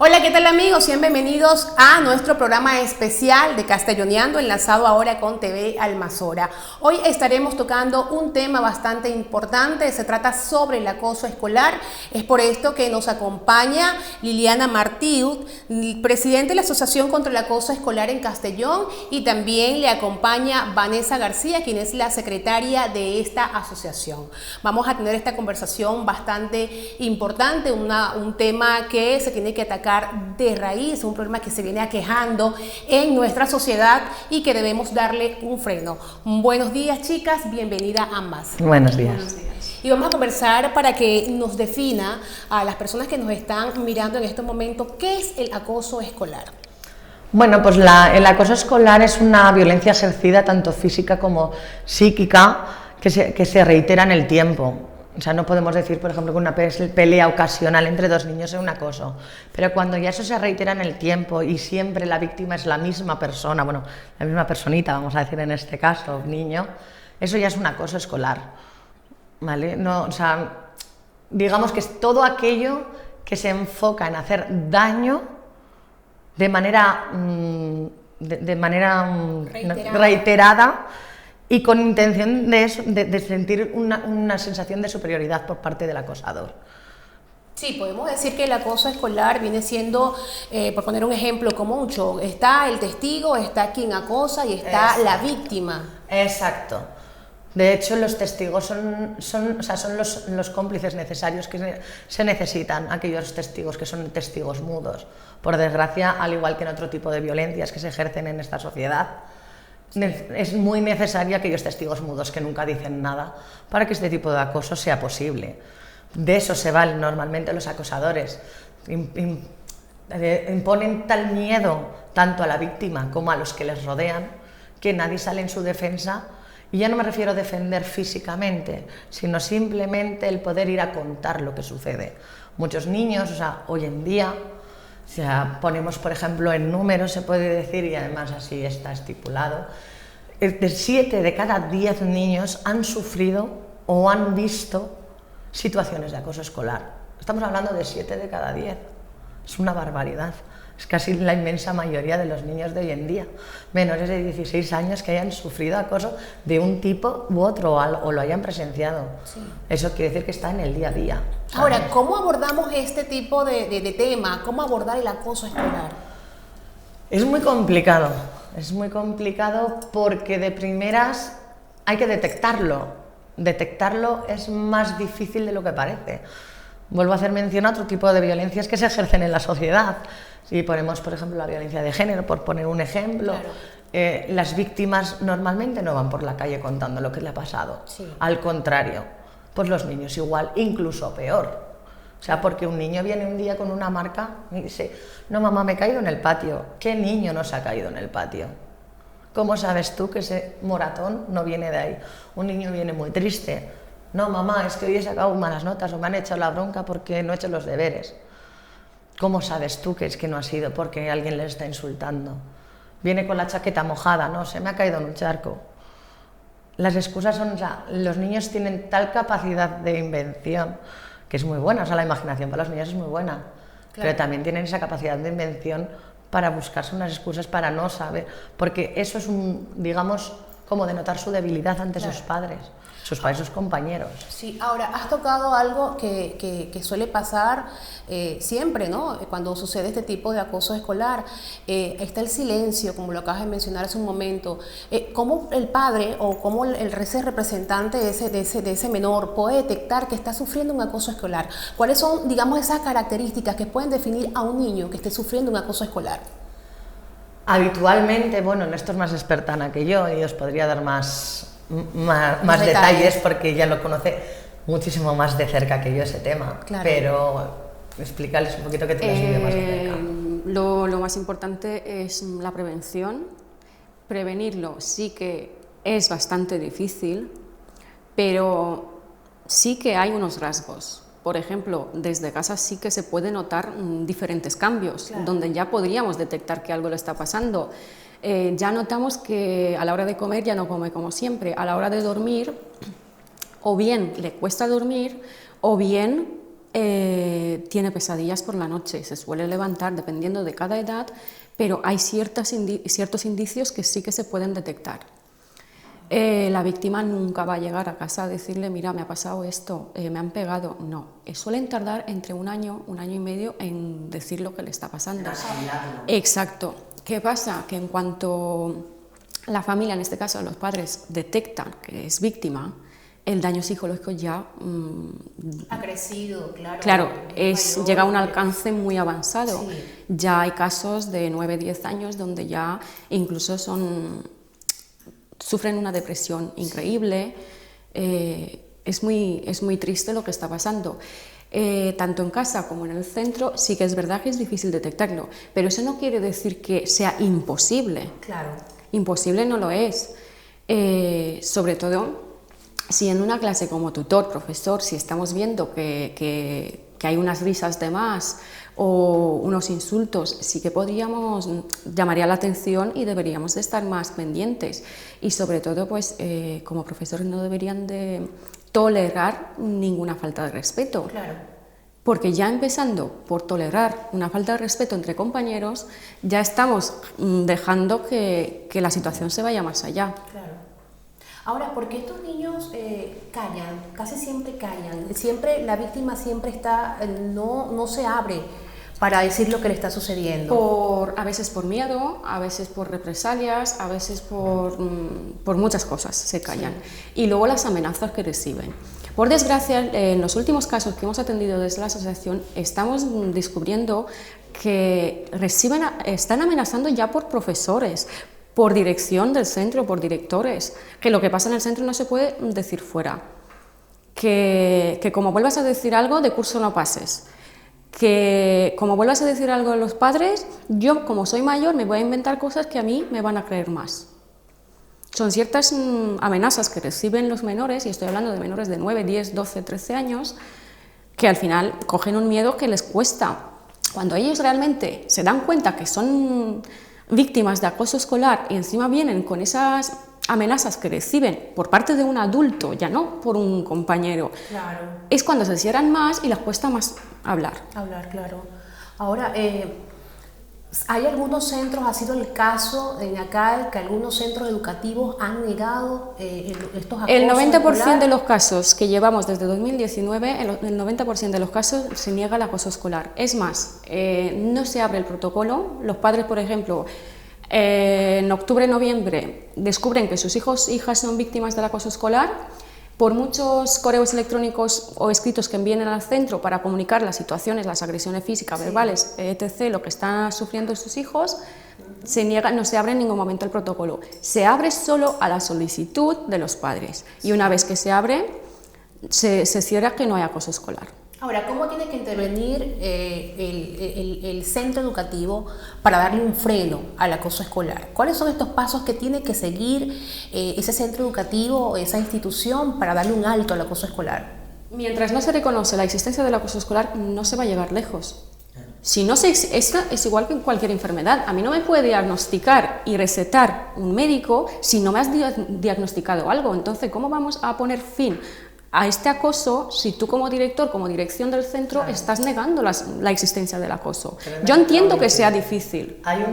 Hola, ¿qué tal amigos? Sean bienvenidos a nuestro programa especial de Castelloneando, enlazado ahora con TV Almazora. Hoy estaremos tocando un tema bastante importante, se trata sobre el acoso escolar. Es por esto que nos acompaña Liliana Martíu, presidente de la Asociación contra el Acoso Escolar en Castellón, y también le acompaña Vanessa García, quien es la secretaria de esta asociación. Vamos a tener esta conversación bastante importante, un tema que se tiene que atacar de raíz, un problema que se viene aquejando en nuestra sociedad y que debemos darle un freno. Buenos días, chicas, bienvenida ambas. Buenos días. Y vamos a conversar para que nos defina a las personas que nos están mirando en este momento qué es el acoso escolar. Bueno, pues el acoso escolar es una violencia ejercida tanto física como psíquica que se reitera en el tiempo. O sea, no podemos decir, por ejemplo, que una pelea ocasional entre dos niños es un acoso, pero cuando ya eso se reitera en el tiempo y siempre la víctima es la misma persona, bueno, la misma personita, vamos a decir en este caso, niño, eso ya es un acoso escolar, ¿vale? No, o sea, digamos que es todo aquello que se enfoca en hacer daño de manera reiterada y con intención de sentir una sensación de superioridad por parte del acosador. Sí, podemos decir que el acoso escolar viene siendo, por poner un ejemplo, como un show. Está el testigo, está quien acosa y está la víctima. Exacto. De hecho, los testigos son los cómplices necesarios que se necesitan, aquellos testigos que son testigos mudos. Por desgracia, al igual que en otro tipo de violencias que se ejercen en esta sociedad, es muy necesario aquellos testigos mudos que nunca dicen nada para que este tipo de acoso sea posible. De eso se valen normalmente los acosadores. Imponen tal miedo tanto a la víctima como a los que les rodean que nadie sale en su defensa. Y ya no me refiero a defender físicamente, sino simplemente el poder ir a contar lo que sucede. Muchos niños, o sea, hoy en día, o sea, ponemos, por ejemplo, en números, se puede decir, y además así está estipulado, de 7 de cada 10 niños han sufrido o han visto situaciones de acoso escolar. Estamos hablando de 7 de cada 10. Es una barbaridad. Es casi la inmensa mayoría de los niños de hoy en día, menores de 16 años que hayan sufrido acoso de un tipo u otro o lo hayan presenciado. Sí. Eso quiere decir que está en el día a día. ¿Sabes? Ahora, ¿cómo abordamos este tipo de tema? ¿Cómo abordar el acoso escolar? Es muy complicado porque de primeras hay que detectarlo. Detectarlo es más difícil de lo que parece. Vuelvo a hacer mención a otro tipo de violencias que se ejercen en la sociedad. Si ponemos, por ejemplo, la violencia de género, por poner un ejemplo, claro. Las víctimas normalmente no van por la calle contando lo que le ha pasado. Sí. Al contrario, pues los niños igual, incluso peor. O sea, porque un niño viene un día con una marca y dice, no mamá, me he caído en el patio. ¿Qué niño no se ha caído en el patio? ¿Cómo sabes tú que ese moratón no viene de ahí? Un niño viene muy triste. No mamá, es que hoy he sacado malas notas o me han echado la bronca porque no he hecho los deberes. ¿Cómo sabes tú que es que no ha sido porque alguien le está insultando? Viene con la chaqueta mojada, no, se me ha caído en un charco. Las excusas son, o sea, los niños tienen tal capacidad de invención que es muy buena, o sea, la imaginación para los niños es muy buena, claro. Pero también tienen esa capacidad de invención para buscarse unas excusas para no saber, porque eso es digamos, como denotar su debilidad ante sus padres, sus compañeros. Sí, ahora, has tocado algo que suele pasar siempre, ¿no? Cuando sucede este tipo de acoso escolar, está el silencio, como lo acabas de mencionar hace un momento. ¿Cómo el padre o cómo ese representante de ese menor puede detectar que está sufriendo un acoso escolar? ¿Cuáles son, digamos, esas características que pueden definir a un niño que esté sufriendo un acoso escolar? Habitualmente, bueno, en esto es más experta Ana que yo y os podría dar más detalles porque ella lo conoce muchísimo más de cerca que yo ese tema, claro. Pero explícales un poquito que te lo sigue más de cerca. Lo más importante es la prevención. Prevenirlo sí que es bastante difícil, pero sí que hay unos rasgos. Por ejemplo, desde casa sí que se puede notar diferentes cambios, claro. Donde ya podríamos detectar que algo le está pasando. Ya notamos que a la hora de comer ya no come como siempre, a la hora de dormir o bien le cuesta dormir o bien tiene pesadillas por la noche, se suele levantar dependiendo de cada edad, pero hay ciertos indicios que sí que se pueden detectar. La víctima nunca va a llegar a casa a decirle, mira, me ha pasado esto, me han pegado. No, suelen tardar entre un año y medio en decir lo que le está pasando. Exacto. ¿Qué pasa? Que en cuanto la familia, en este caso los padres, detectan que es víctima, el daño psicológico ya ha crecido, claro, llega a un alcance muy avanzado. Sí. Ya hay casos de 9-10 años donde ya incluso sufren una depresión increíble. Es muy triste lo que está pasando. Tanto en casa como en el centro, sí que es verdad que es difícil detectarlo, pero eso no quiere decir que sea imposible. Claro. Imposible no lo es. Sobre todo si en una clase como tutor, profesor, si estamos viendo que hay unas risas de más o unos insultos, sí que llamaría la atención y deberíamos de estar más pendientes. Y sobre todo, pues, como profesores no deberían de tolerar ninguna falta de respeto. Claro. Porque ya empezando por tolerar una falta de respeto entre compañeros, ya estamos dejando que la situación se vaya más allá. Claro. Ahora, ¿por qué estos niños callan? Casi siempre callan. Siempre la víctima siempre está, no se abre para decir lo que le está sucediendo. A veces por miedo, a veces por represalias, a veces por muchas cosas se callan. Sí. Y luego las amenazas que reciben. Por desgracia, en los últimos casos que hemos atendido desde la asociación, estamos descubriendo que están amenazando ya por profesores, por dirección del centro, por directores, que lo que pasa en el centro no se puede decir fuera, que como vuelvas a decir algo, de curso no pases, que como vuelvas a decir algo a los padres, yo como soy mayor me voy a inventar cosas que a mí me van a creer más. Son ciertas amenazas que reciben los menores, y estoy hablando de menores de 9, 10, 12, 13 años, que al final cogen un miedo que les cuesta. Cuando ellos realmente se dan cuenta que son víctimas de acoso escolar y encima vienen con esas amenazas que reciben por parte de un adulto, ya no por un compañero, claro, es cuando se cierran más y les cuesta más hablar. Claro. Ahora, hay algunos centros, ha sido el caso en acá, que algunos centros educativos han negado estos acosos. El 90% de los casos que llevamos desde 2019, el 90% de los casos se niega el acoso escolar. Es más, no se abre el protocolo. Los padres, por ejemplo, en octubre, noviembre, descubren que sus hijos e hijas son víctimas del acoso escolar. Por muchos correos electrónicos o escritos que envíen al centro para comunicar las situaciones, las agresiones físicas, verbales, etc., lo que están sufriendo sus hijos, no se abre en ningún momento el protocolo. Se abre solo a la solicitud de los padres. Y una vez que se abre, se cierra que no hay acoso escolar. Ahora, ¿cómo tiene que intervenir el centro educativo para darle un freno al acoso escolar? ¿Cuáles son estos pasos que tiene que seguir ese centro educativo, esa institución, para darle un alto al acoso escolar? Mientras no se reconoce la existencia del acoso escolar, no se va a llegar lejos. Si no es igual que en cualquier enfermedad. A mí no me puede diagnosticar y recetar un médico si no me has diagnosticado algo. Entonces, ¿cómo vamos a poner fin a este acoso si tú como director, como dirección del centro, estás negando la existencia del acoso? Yo entiendo que sea difícil. Hay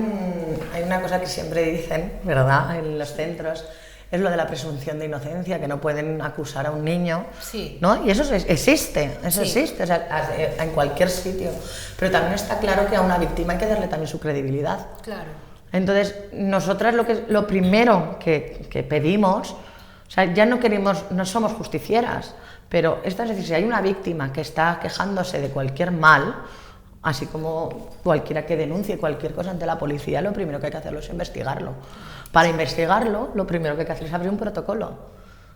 una cosa que siempre dicen, ¿verdad?, en los centros, es lo de la presunción de inocencia, que no pueden acusar a un niño, sí, ¿no? Y eso existe, o sea, en cualquier sitio. Pero también está claro que a una víctima hay que darle también su credibilidad. Claro. Entonces, nosotras lo primero que pedimos, o sea, ya no somos justicieras, pero es decir, si hay una víctima que está quejándose de cualquier mal, así como cualquiera que denuncie cualquier cosa ante la policía, lo primero que hay que hacerlo es investigarlo. Para investigarlo, lo primero que hay que hacer es abrir un protocolo.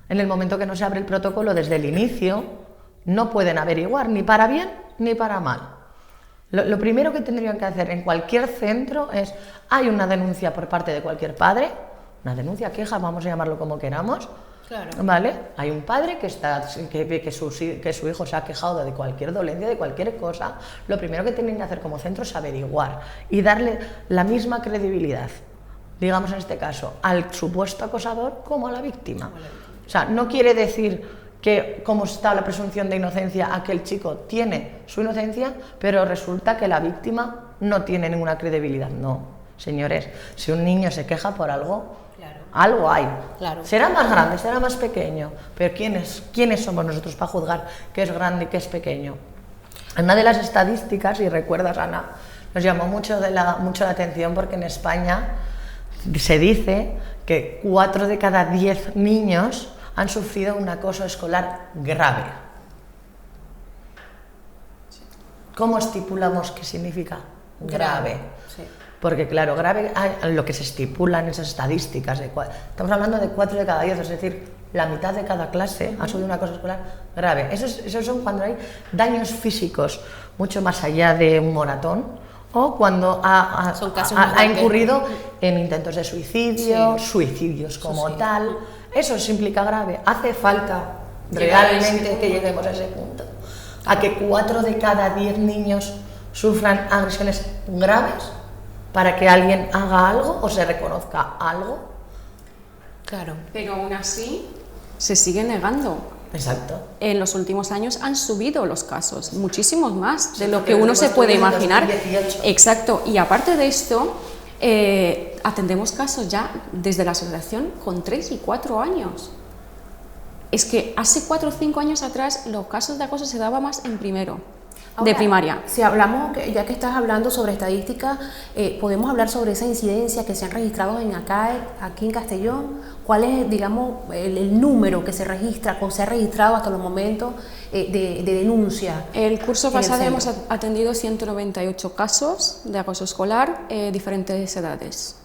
En el momento que no se abre el protocolo desde el inicio, no pueden averiguar ni para bien ni para mal. Lo primero que tendrían que hacer en cualquier centro es, hay una denuncia por parte de cualquier padre, una denuncia, queja, vamos a llamarlo como queramos, claro, ¿vale? Hay un padre que su hijo se ha quejado de cualquier dolencia, de cualquier cosa. Lo primero que tienen que hacer como centro es averiguar y darle la misma credibilidad, digamos en este caso, al supuesto acosador como a la víctima. O sea, no quiere decir que como está la presunción de inocencia, aquel chico tiene su inocencia, pero resulta que la víctima no tiene ninguna credibilidad. No, señores, si un niño se queja por algo, claro, algo hay. Claro. Será más grande, será más pequeño, pero ¿quiénes somos nosotros para juzgar qué es grande y qué es pequeño? Una de las estadísticas, y recuerdas, Ana, nos llamó mucho la atención porque en España se dice que 4 de cada 10 niños han sufrido un acoso escolar grave. ¿Cómo estipulamos qué significa grave? Sí. Porque claro, grave, lo que se estipula en esas estadísticas, estamos hablando de 4 de cada 10, es decir, la mitad de cada clase ha sufrido un acoso escolar grave. Esos son cuando hay daños físicos mucho más allá de un moratón, o cuando ha incurrido en intentos de suicidio, sí, suicidios como tal. Eso implica grave. Hace falta realmente que lleguemos a ese punto, a que 4 de cada 10 niños sufran agresiones graves para que alguien haga algo o se reconozca algo. Claro. Pero aún así se sigue negando. Exacto. En los últimos años han subido los casos, muchísimos más de lo que uno se puede imaginar. 2018. Exacto. Y aparte de esto, atendemos casos ya desde la asociación con 3 y 4 años. Es que hace 4 o 5 años atrás los casos de acoso se daban más en primero. Ahora, de primaria. Si hablamos, ya que estás hablando sobre estadística, podemos hablar sobre esa incidencia que se han registrado en ACAE, aquí en Castellón. ¿Cuál es, digamos, el número que se registra, o se ha registrado hasta los momentos de denuncia? El curso pasado hemos atendido 198 casos de acoso escolar, diferentes edades,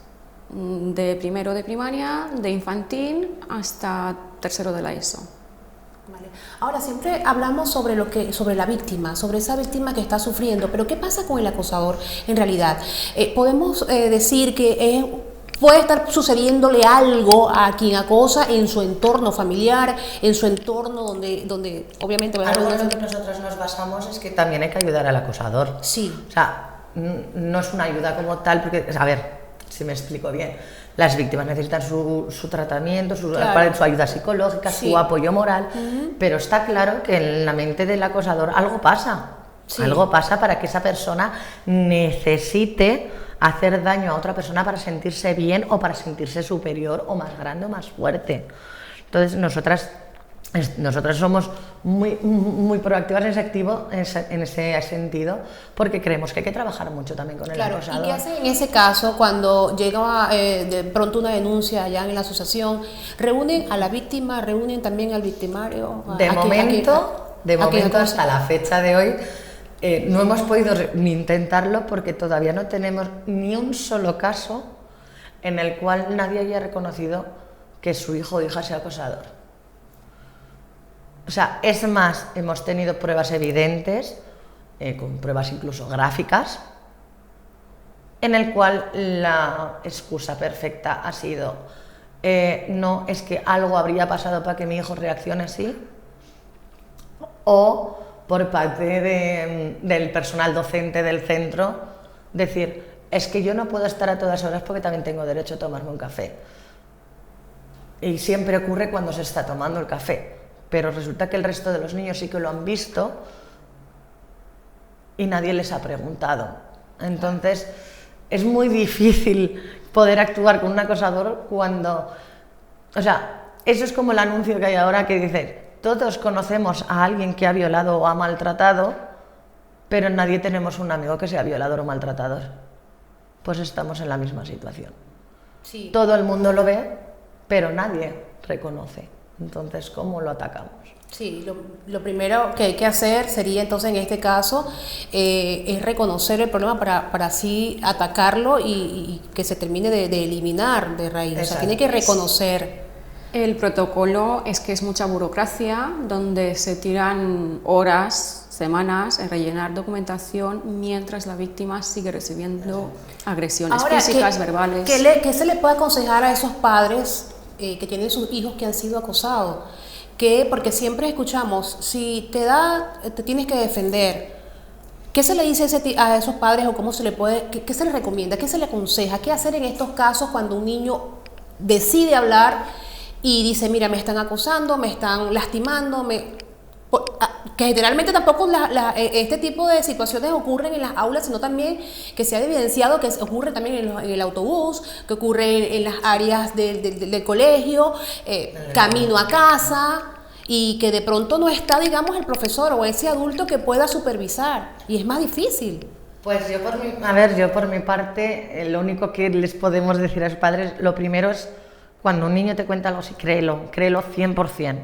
de primero de primaria, de infantil hasta tercero de la ESO. Vale. Ahora, siempre hablamos sobre la víctima, sobre esa víctima que está sufriendo, pero ¿qué pasa con el acosador en realidad? Podemos decir que puede estar sucediéndole algo a quien acosa en su entorno familiar, en su entorno donde obviamente... Algo en lo que nosotros nos basamos es que también hay que ayudar al acosador. Sí. O sea, no es una ayuda como tal, porque, a ver, si me explico bien, las víctimas necesitan su tratamiento, claro, su ayuda psicológica, sí, su apoyo moral, pero está claro que en la mente del acosador algo pasa. Sí. Algo pasa para que esa persona necesite hacer daño a otra persona para sentirse bien o para sentirse superior o más grande o más fuerte. Entonces nosotras somos muy proactivas en ese sentido, porque creemos que hay que trabajar mucho también con el acosador. ¿Y qué hacen en ese caso cuando llega de pronto una denuncia allá en la asociación? ¿Reúnen a la víctima, reúnen también al victimario? De momento hasta la fecha de hoy no hemos podido ni intentarlo, porque todavía no tenemos ni un solo caso en el cual nadie haya reconocido que su hijo o hija sea acosador. O sea, es más, hemos tenido pruebas evidentes, con pruebas incluso gráficas, en el cual la excusa perfecta ha sido no, es que algo habría pasado para que mi hijo reaccione así, o por parte del personal docente del centro decir, es que yo no puedo estar a todas horas porque también tengo derecho a tomarme un café. Y siempre ocurre cuando se está tomando el café, pero resulta que el resto de los niños sí que lo han visto y nadie les ha preguntado. Entonces es muy difícil poder actuar con un acosador cuando... O sea, eso es como el anuncio que hay ahora que dice, todos conocemos a alguien que ha violado o ha maltratado, pero nadie tenemos un amigo que sea violador o maltratador. Pues estamos en la misma situación. Sí. Todo el mundo lo ve, pero nadie reconoce. Entonces, ¿cómo lo atacamos? Sí, lo primero que hay que hacer sería entonces en este caso es reconocer el problema para así atacarlo y que se termine de eliminar de raíz. Exacto. O sea, tiene que reconocer. El protocolo es que es mucha burocracia, donde se tiran horas, semanas en rellenar documentación mientras la víctima sigue recibiendo agresiones físicas, verbales. ¿Qué se le puede aconsejar a esos padres que tienen sus hijos que han sido acosados? Porque siempre escuchamos, si te tienes que defender. ¿Qué se le dice a esos padres o cómo se le puede, qué se les recomienda, qué se le aconseja, qué hacer en estos casos cuando un niño decide hablar y dice, mira, me están acosando, me están lastimando, que generalmente tampoco este tipo de situaciones ocurren en las aulas, sino también que se ha evidenciado que ocurre también en el autobús, que ocurre en las áreas del colegio, camino a casa, y que de pronto no está, digamos, el profesor o ese adulto que pueda supervisar, y es más difícil. Pues yo por mi parte, lo único que les podemos decir a los padres, lo primero es, cuando un niño te cuenta algo así, créelo 100%.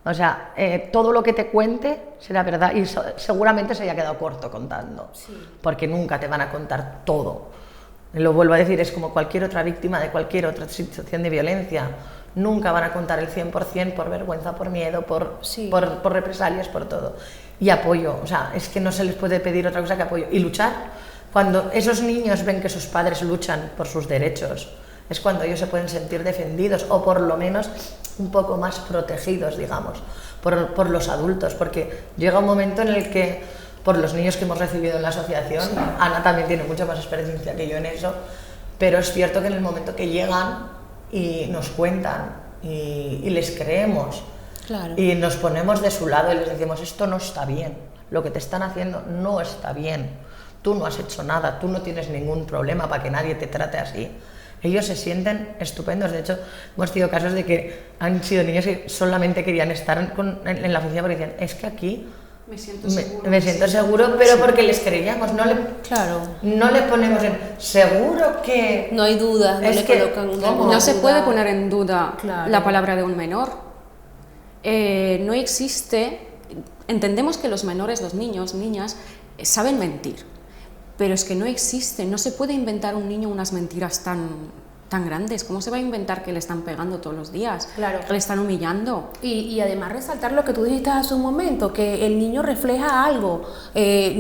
O sea, todo lo que te cuente será verdad, y seguramente se haya quedado corto contando, sí, porque nunca te van a contar todo. Lo vuelvo a decir, es como cualquier otra víctima de cualquier otra situación de violencia. Nunca van a contar el 100% por vergüenza, por miedo, sí, por represalias, por todo. Y apoyo, o sea, es que no se les puede pedir otra cosa que apoyo. Y luchar. Cuando esos niños ven que sus padres luchan por sus derechos, es cuando ellos se pueden sentir defendidos, o por lo menos un poco más protegidos, digamos, por los adultos, porque llega un momento en el que, por los niños que hemos recibido en la asociación, sí, Ana también tiene mucha más experiencia que yo en eso, pero es cierto que en el momento que llegan y nos cuentan y les creemos, claro, y nos ponemos de su lado y les decimos, esto no está bien, lo que te están haciendo no está bien, tú no has hecho nada, tú no tienes ningún problema para que nadie te trate así. Ellos se sienten estupendos. De hecho, hemos tenido casos de que han sido niños que solamente querían estar en la oficina porque decían, es que aquí me siento seguro, pero sí, porque les creíamos, claro, no le ponemos en seguro que... No hay duda, no se puede poner en duda, claro, la palabra de un menor. No existe... Entendemos que los menores, los niños, niñas, saben mentir. Pero es que no existe, no se puede inventar un niño unas mentiras tan grandes. ¿Cómo se va a inventar que le están pegando todos los días? Claro. Que le están humillando. Y además resaltar lo que tú dijiste hace un momento, que el niño refleja algo,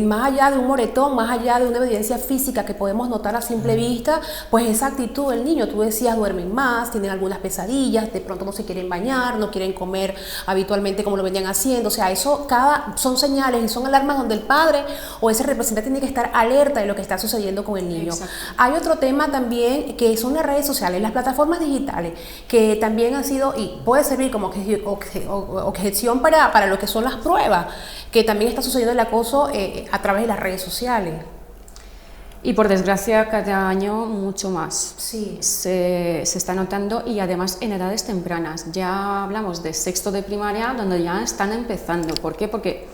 más allá de un moretón, más allá de una evidencia física que podemos notar a simple vista, pues esa actitud del niño, tú decías, duermen más, tienen algunas pesadillas, de pronto no se quieren bañar, no quieren comer habitualmente como lo venían haciendo, o sea, eso son señales y son alarmas donde el padre o ese representante tiene que estar alerta de lo que está sucediendo con el niño. Exacto. Hay otro tema también que son las redes sociales, las plataformas digitales, que también han sido y puede servir como objeción para lo que son las pruebas, que también está sucediendo el acoso a través de las redes sociales. Y por desgracia cada año mucho más, sí, se está notando, y además en edades tempranas. Ya hablamos de sexto de primaria, donde ya están empezando. ¿Por qué? Porque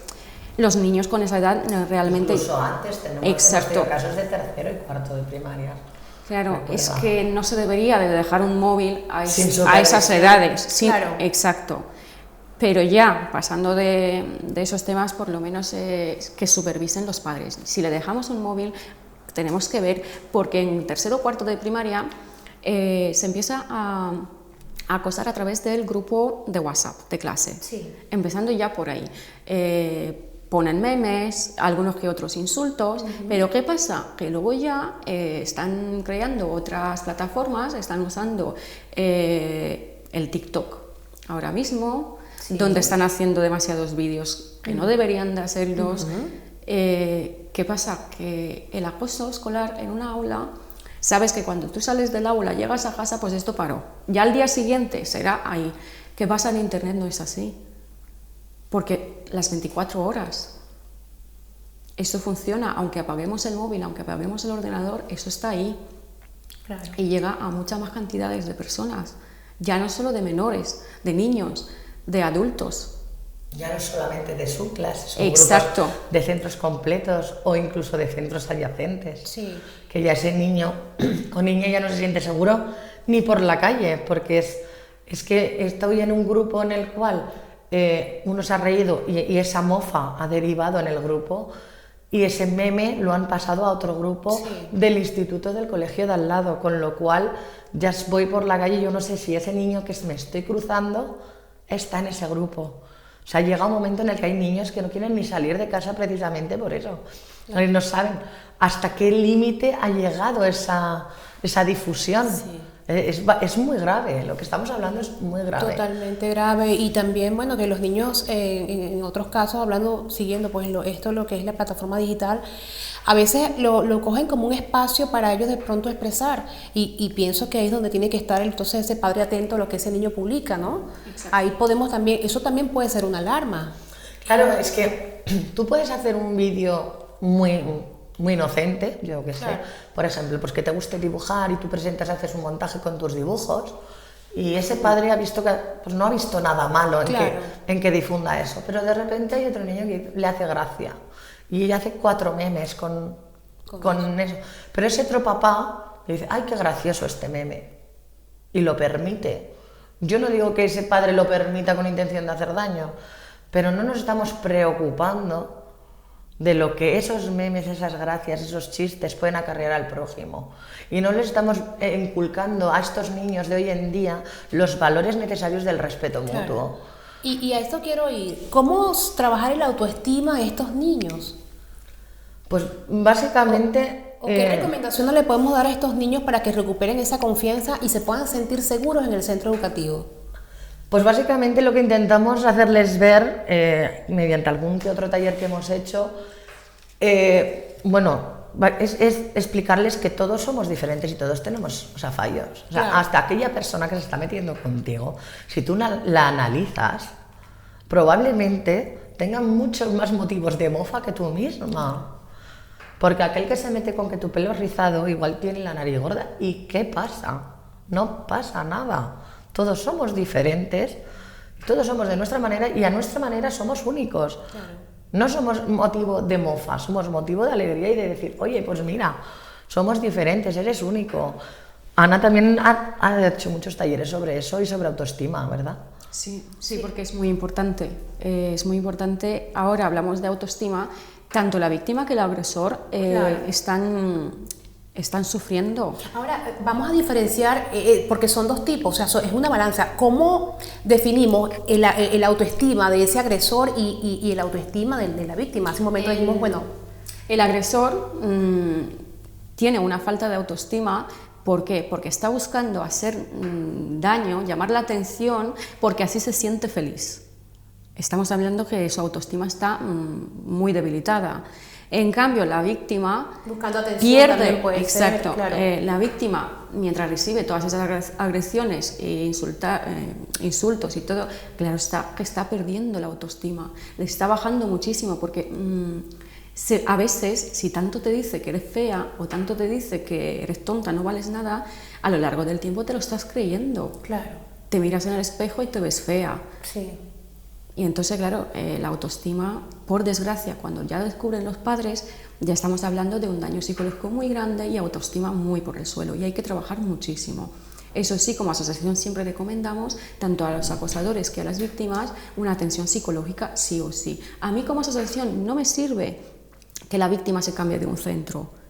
los niños con esa edad realmente... Incluso antes tenemos casos de tercero y cuarto de primaria. Claro, es que no se debería de dejar un móvil a esas edades. Sí, claro. Exacto. Pero ya, pasando de esos temas, por lo menos que supervisen los padres. Si le dejamos un móvil, tenemos que ver, porque en tercero o cuarto de primaria se empieza a acosar a través del grupo de WhatsApp de clase. Sí. Empezando ya por ahí. Ponen memes, algunos que otros insultos, pero ¿qué pasa? Que luego ya están creando otras plataformas, están usando el TikTok ahora mismo, sí, donde están haciendo demasiados vídeos que no deberían de hacerlos. ¿Qué pasa? Que el acoso escolar en una aula, sabes que cuando tú sales del aula, llegas a casa, pues esto paró. Ya al día siguiente será ahí. ¿Qué pasa en Internet? No es así. Porque las 24 horas, eso funciona, aunque apaguemos el móvil, aunque apaguemos el ordenador, eso está ahí. Claro. Y llega a muchas más cantidades de personas, ya no solo de menores, de niños, de adultos. Ya no solamente de su clase, son exacto, grupos de centros completos o incluso de centros adyacentes. Sí. Que ya ese niño o niña ya no se siente seguro ni por la calle, porque es que estoy en un grupo en el cual... uno se ha reído y esa mofa ha derivado en el grupo, y ese meme lo han pasado a otro grupo, sí, del instituto del colegio de al lado, con lo cual ya voy por la calle y yo no sé si ese niño que me estoy cruzando está en ese grupo. O sea, llega un momento en el que hay niños que no quieren ni salir de casa precisamente por eso. No saben hasta qué límite ha llegado esa difusión. Sí. Es muy grave, lo que estamos hablando es muy grave. Totalmente grave. Y también, bueno, que los niños, en otros casos, siguiendo pues lo que es la plataforma digital, a veces lo cogen como un espacio para ellos de pronto expresar. Y pienso que ahí es donde tiene que estar entonces ese padre atento a lo que ese niño publica, ¿no? Exacto. Ahí podemos también, eso también puede ser una alarma. Claro, es que tú puedes hacer un vídeo muy inocente, yo qué sé, claro. Por ejemplo, pues que te guste dibujar y tú presentas, haces un montaje con tus dibujos y ese padre ha visto que pues no ha visto nada malo en que difunda eso, pero de repente hay otro niño que le hace gracia y hace 4 memes con eso, pero ese otro papá le dice, ay, qué gracioso este meme, y lo permite. Yo no digo que ese padre lo permita con intención de hacer daño, pero no nos estamos preocupando de lo que esos memes, esas gracias, esos chistes pueden acarrear al prójimo. Y no les estamos inculcando a estos niños de hoy en día los valores necesarios del respeto mutuo. Y a esto quiero ir. ¿Cómo trabajar en la autoestima de estos niños? Pues básicamente... ¿Qué recomendaciones le podemos dar a estos niños para que recuperen esa confianza y se puedan sentir seguros en el centro educativo? Pues básicamente lo que intentamos hacerles ver, mediante algún que otro taller que hemos hecho, es explicarles que todos somos diferentes y todos tenemos fallos. O sea, claro. Hasta aquella persona que se está metiendo contigo, si tú la analizas, probablemente tenga muchos más motivos de mofa que tú misma. Porque aquel que se mete con que tu pelo es rizado igual tiene la nariz gorda. ¿Y qué pasa? No pasa nada. Todos somos diferentes, todos somos de nuestra manera y a nuestra manera somos únicos. Claro. No somos motivo de mofa, somos motivo de alegría y de decir, oye, pues mira, somos diferentes, eres único. Ana también ha hecho muchos talleres sobre eso y sobre autoestima, ¿verdad? Sí, porque es muy importante. Es muy importante. Ahora hablamos de autoestima, tanto la víctima que el agresor claro. Están sufriendo. Ahora, vamos a diferenciar, porque son dos tipos, o sea, es una balanza. ¿Cómo definimos el autoestima de ese agresor y el autoestima de la víctima? Hace un momento dijimos, bueno... El agresor tiene una falta de autoestima. ¿Por qué? Porque está buscando hacer daño, llamar la atención, porque así se siente feliz. Estamos hablando que su autoestima está muy debilitada. En cambio, la víctima buscando atención pierde, exacto, ser, claro. La víctima, mientras recibe todas esas agresiones e insultos y todo, claro está que está perdiendo la autoestima, le está bajando muchísimo, porque a veces, si tanto te dice que eres fea o tanto te dice que eres tonta, no vales nada, a lo largo del tiempo te lo estás creyendo. Claro. Te miras en el espejo y te ves fea. Sí. Y entonces, claro, la autoestima, por desgracia, cuando ya descubren los padres, ya estamos hablando de un daño psicológico muy grande y autoestima muy por el suelo, y hay que trabajar muchísimo. Eso sí, como asociación siempre recomendamos, tanto a los acosadores que a las víctimas, una atención psicológica sí o sí. A mí como asociación no me sirve que la víctima se cambie de un centro.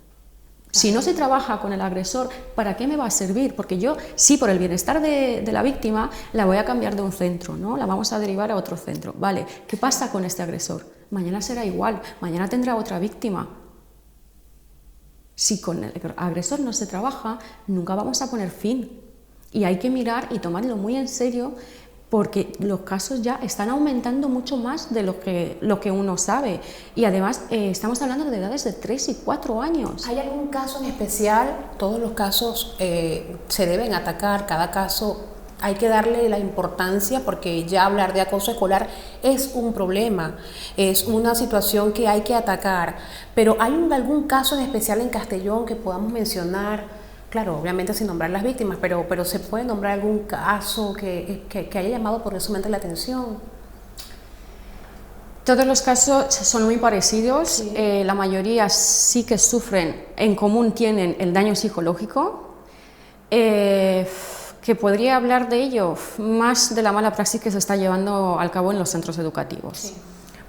Si no se trabaja con el agresor, ¿para qué me va a servir? Porque yo, sí, por el bienestar de la víctima, la voy a cambiar de un centro, ¿no? La vamos a derivar a otro centro. Vale, ¿qué pasa con este agresor? Mañana será igual, mañana tendrá otra víctima. Si con el agresor no se trabaja, nunca vamos a poner fin. Y hay que mirar y tomarlo muy en serio, porque los casos ya están aumentando mucho más de lo que uno sabe. Y además estamos hablando de edades de 3 y 4 años. ¿Hay algún caso en especial? Todos los casos se deben atacar, cada caso hay que darle la importancia, porque ya hablar de acoso escolar es un problema, es una situación que hay que atacar. Pero ¿hay algún caso en especial en Castellón que podamos mencionar? Claro, obviamente sin nombrar las víctimas, pero ¿se puede nombrar algún caso que haya llamado poderosamente la atención? Todos los casos son muy parecidos, sí. La mayoría sí que sufren, en común tienen el daño psicológico, que podría hablar de ello más de la mala praxis que se está llevando al cabo en los centros educativos. Sí.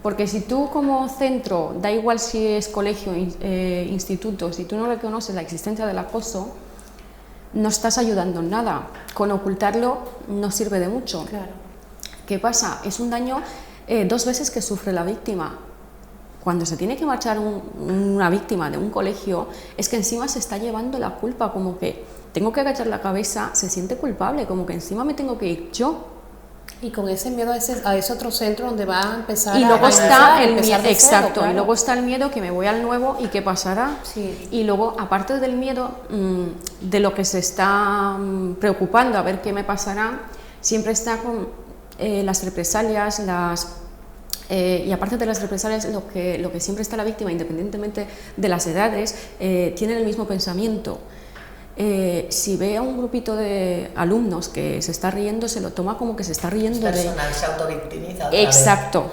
Porque si tú como centro, da igual si es colegio, instituto, si tú no reconoces la existencia del acoso, no estás ayudando en nada. Con ocultarlo no sirve de mucho. Claro. ¿Qué pasa? Es un daño 2 veces que sufre la víctima. Cuando se tiene que marchar una víctima de un colegio, es que encima se está llevando la culpa, como que tengo que agachar la cabeza, se siente culpable, como que encima me tengo que ir yo. Y con ese miedo a ese otro centro donde va a empezar y luego está el miedo, exacto, claro. Y luego está el miedo que me voy al nuevo y qué pasará. Sí. Y luego, aparte del miedo, de lo que se está preocupando a ver qué me pasará, siempre está con las represalias, y aparte de las represalias, lo que siempre está la víctima, independientemente de las edades, tiene el mismo pensamiento. Si ve a un grupito de alumnos que se está riendo, se lo toma como que se está riendo es personal, se autovictimiza otra exacto. vez.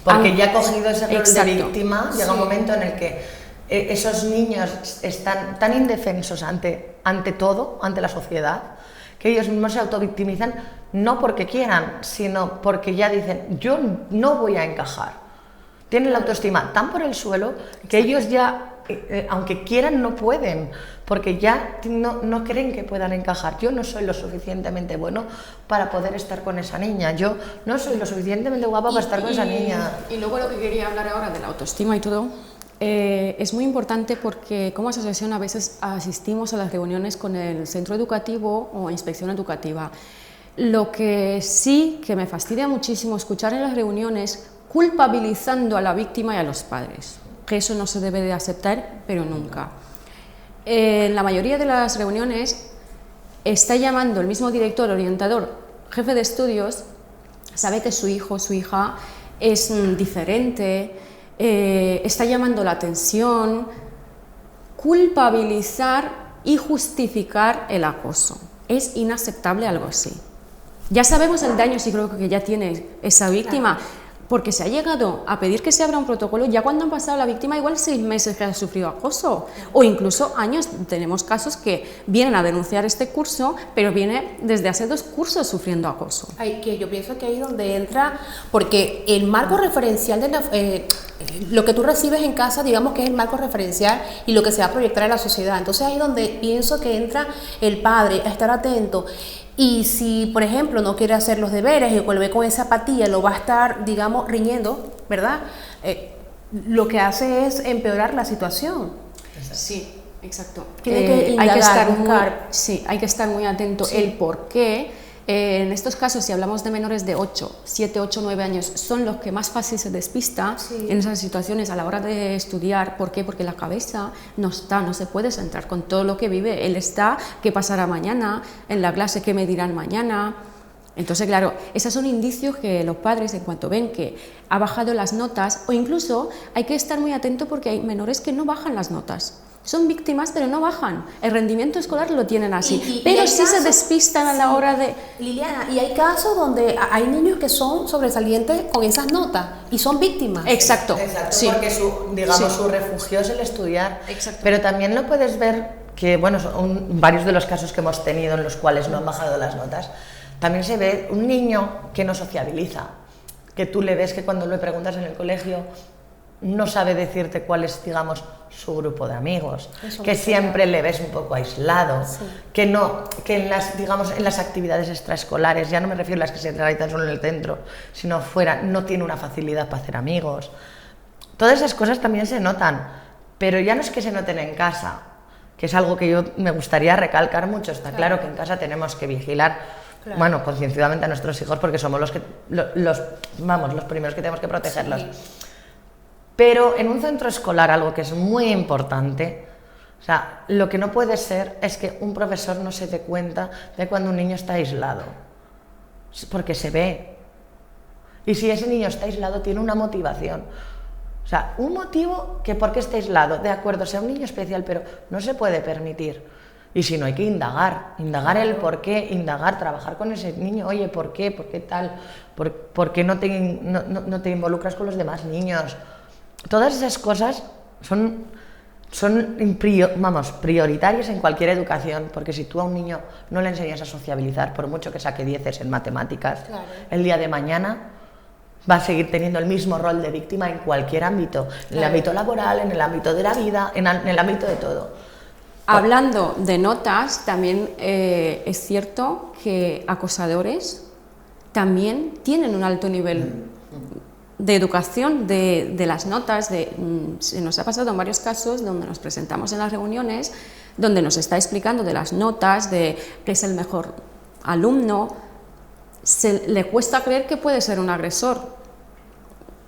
Porque ya ha cogido ese rol exacto. de víctima, llega un momento en el que esos niños están tan indefensos ante todo, ante la sociedad, que ellos mismos se autovictimizan, no porque quieran, sino porque ya dicen, yo no voy a encajar. Tienen la autoestima tan por el suelo que ellos ya, aunque quieran, no pueden, porque ya no creen que puedan encajar. Yo no soy lo suficientemente bueno para poder estar con esa niña, yo no soy lo suficientemente guapa para estar con esa niña. Y luego lo que quería hablar ahora de la autoestima y todo, es muy importante porque como asociación a veces asistimos a las reuniones con el centro educativo o inspección educativa. Lo que sí que me fastidia muchísimo escuchar en las reuniones culpabilizando a la víctima y a los padres, que eso no se debe de aceptar, pero nunca. En la mayoría de las reuniones está llamando el mismo director, orientador, jefe de estudios, sabe que su hijo o su hija es diferente, está llamando la atención, culpabilizar y justificar el acoso. Es inaceptable algo así. Ya sabemos el daño psicológico que ya tiene esa víctima, porque se ha llegado a pedir que se abra un protocolo ya cuando han pasado la víctima igual 6 meses que ha sufrido acoso, o incluso años. Tenemos casos que vienen a denunciar este curso, pero viene desde hace 2 cursos sufriendo acoso. Yo pienso que ahí es donde entra, porque el marco referencial de lo que tú recibes en casa, digamos que es el marco referencial y lo que se va a proyectar en la sociedad. Entonces ahí es donde pienso que entra el padre a estar atento. Y si, por ejemplo, no quiere hacer los deberes y vuelve con esa apatía, lo va a estar, digamos, riñendo, ¿verdad? Lo que hace es empeorar la situación. Sí, exacto. Tiene que indagar, hay que estar muy atento el por qué. En estos casos, si hablamos de menores de 7, 8, 9 años, son los que más fácil se despista en esas situaciones a la hora de estudiar. ¿Por qué? Porque la cabeza no se puede centrar con todo lo que vive. Él está, ¿qué pasará mañana? En la clase, ¿qué me dirán mañana? Entonces, claro, esos son indicios que los padres, en cuanto ven que ha bajado las notas, o incluso hay que estar muy atento porque hay menores que no bajan las notas. Son víctimas, pero no bajan. El rendimiento escolar lo tienen así, pero sí se despistan a la hora de... Liliana, y hay casos donde hay niños que son sobresalientes con esas notas y son víctimas. Exacto. Porque su refugio es el estudiar. Exacto. Pero también lo puedes ver que, bueno, son varios de los casos que hemos tenido en los cuales no han bajado las notas. También se ve un niño que no sociabiliza, que tú le ves que cuando le preguntas en el colegio no sabe decirte cuál es, digamos, su grupo de amigos, que siempre le ves un poco aislado, que en las actividades extraescolares, ya no me refiero a las que se realizan solo en el centro, sino fuera, no tiene una facilidad para hacer amigos. Todas esas cosas también se notan, pero ya no es que se noten en casa, que es algo que yo me gustaría recalcar mucho. Está claro que en casa tenemos que vigilar, bueno, concienciadamente a nuestros hijos, porque somos los primeros que tenemos que protegerlos. Pero en un centro escolar, algo que es muy importante, o sea, lo que no puede ser es que un profesor no se dé cuenta de cuando un niño está aislado, porque se ve. Y si ese niño está aislado, tiene una motivación. O sea, un motivo que por qué está aislado, de acuerdo, sea un niño especial, pero no se puede permitir. Y si no, hay que indagar el por qué, trabajar con ese niño. Oye, ¿por qué tal? ¿Por qué no te involucras con los demás niños? Todas esas cosas son prioritarias en cualquier educación, porque si tú a un niño no le enseñas a sociabilizar, por mucho que saque 10 en matemáticas, el día de mañana va a seguir teniendo el mismo rol de víctima en cualquier ámbito, en el ámbito laboral, en el ámbito de la vida, en el ámbito de todo. Hablando de notas, también es cierto que acosadores también tienen un alto nivel de educación de las notas, se nos ha pasado en varios casos donde nos presentamos en las reuniones, donde nos está explicando de las notas, de qué es el mejor alumno, le cuesta creer que puede ser un agresor.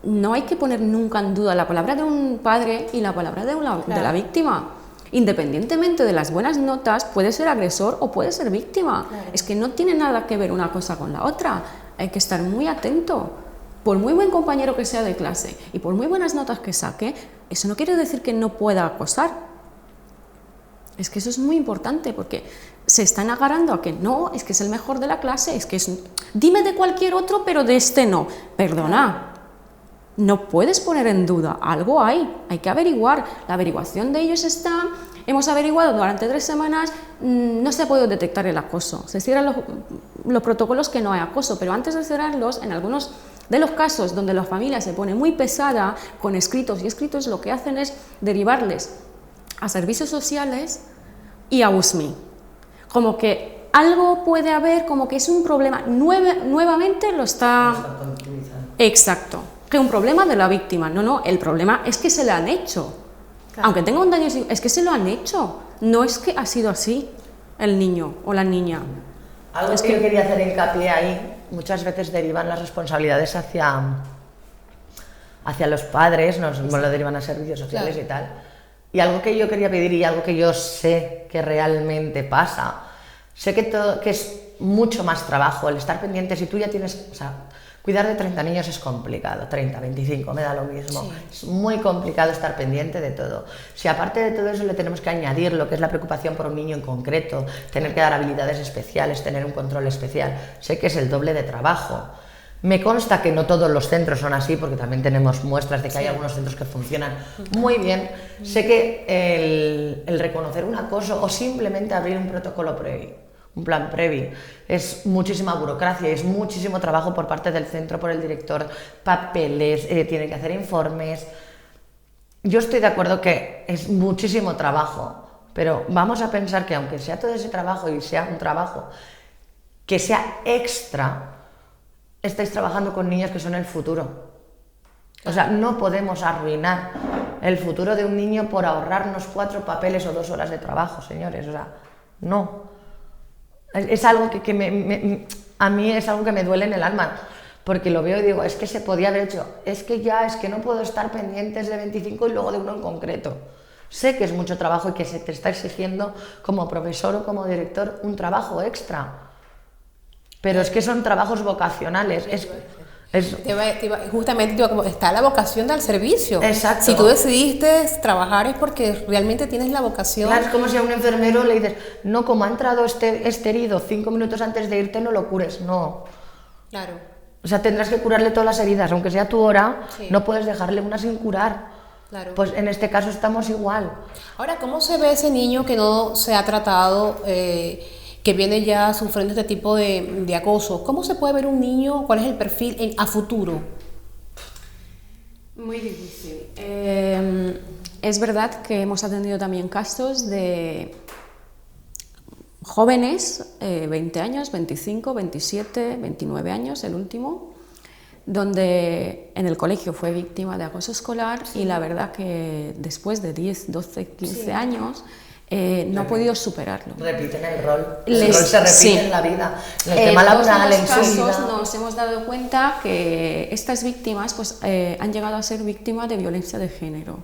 No hay que poner nunca en duda la palabra de un padre y la palabra de la víctima. Independientemente de las buenas notas, puede ser agresor o puede ser víctima. Claro. Es que no tiene nada que ver una cosa con la otra. Hay que estar muy atento. Por muy buen compañero que sea de clase y por muy buenas notas que saque, eso no quiere decir que no pueda acosar. Es que eso es muy importante porque se están agarrando a que no, es que es el mejor de la clase, es que es... Dime de cualquier otro, pero de este no. Perdona, no puedes poner en duda, algo hay que averiguar. La averiguación de ellos está... Hemos averiguado durante 3 semanas, no se ha podido detectar el acoso. Se cierran los protocolos que no hay acoso, pero antes de cerrarlos, en algunos de los casos donde la familia se pone muy pesada con escritos y escritos, lo que hacen es derivarles a servicios sociales y a USMI. Como que algo puede haber, como que es un problema, nuevamente lo está... Exacto, que un problema de la víctima. No, el problema es que se le han hecho. Claro. Aunque tenga un daño, es que se lo han hecho. No es que ha sido así el niño o la niña. Algo que yo quería hacer hincapié ahí, muchas veces derivan las responsabilidades hacia los padres, nos lo derivan a servicios sociales, claro, y tal. Y algo que yo quería pedir y algo que yo sé que realmente pasa, sé que es mucho más trabajo el estar pendiente. Si tú ya tienes, o sea, cuidar de 30 niños es complicado, 30, 25, me da lo mismo. Sí. Es muy complicado estar pendiente de todo. Si aparte de todo eso le tenemos que añadir lo que es la preocupación por un niño en concreto, tener que dar habilidades especiales, tener un control especial, sé que es el doble de trabajo. Me consta que no todos los centros son así, porque también tenemos muestras de que hay algunos centros que funcionan muy bien. Sé que el reconocer un acoso o simplemente abrir un protocolo previo, un plan previo, es muchísima burocracia, es muchísimo trabajo por parte del centro, por el director, papeles, tiene que hacer informes. Yo estoy de acuerdo que es muchísimo trabajo, pero vamos a pensar que aunque sea todo ese trabajo y sea un trabajo que sea extra, estáis trabajando con niños que son el futuro. O sea, no podemos arruinar el futuro de un niño por ahorrarnos 4 papeles o 2 horas de trabajo, señores. O sea, no. Es algo que a mí es algo que me duele en el alma, porque lo veo y digo, es que se podía haber hecho, es que no puedo estar pendientes de 25 y luego de uno en concreto. Sé que es mucho trabajo y que se te está exigiendo como profesor o como director un trabajo extra, pero es que son trabajos vocacionales. Justamente está la vocación del servicio. Exacto. Si tú decidiste trabajar es porque realmente tienes la vocación. Claro, es como si a un enfermero le dices, no, como ha entrado este herido 5 minutos antes de irte, no lo cures. No. Claro. O sea, tendrás que curarle todas las heridas, aunque sea tu hora, sí, no puedes dejarle una sin curar. Claro. Pues en este caso estamos igual. Ahora, ¿cómo se ve ese niño que no se ha tratado, que viene ya sufriendo este tipo de acoso? ¿Cómo se puede ver un niño? ¿Cuál es el perfil a futuro? Muy difícil. Es verdad que hemos atendido también casos de jóvenes, 20 años, 25, 27, 29 años, el último, donde en el colegio fue víctima de acoso escolar, sí, y la verdad que después de 10, 12, 15 sí, años, no ha podido superarlo. Repiten el rol se repite, sí, en la vida, en el tema laboral, en su vida. Casos nos hemos dado cuenta que estas víctimas pues, han llegado a ser víctimas de violencia de género.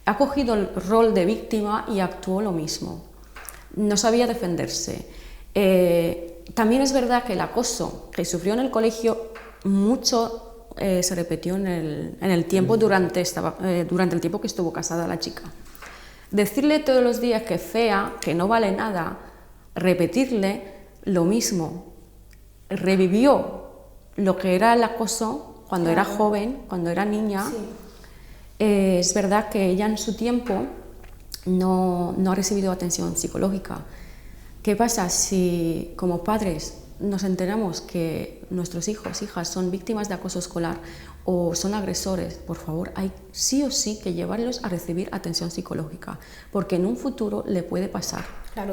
Ha cogido el rol de víctima y actuó lo mismo. No sabía defenderse. También es verdad que el acoso que sufrió en el colegio mucho se repitió en el tiempo durante el tiempo que estuvo casada la chica. Decirle todos los días que es fea, que no vale nada, repetirle lo mismo, revivió lo que era el acoso cuando era joven, cuando era niña. Sí. Es verdad que ella en su tiempo no ha recibido atención psicológica. ¿Qué pasa si como padres nos enteramos que nuestros hijos, hijas son víctimas de acoso escolar o son agresores? Por favor, hay sí o sí que llevarlos a recibir atención psicológica, porque en un futuro le puede pasar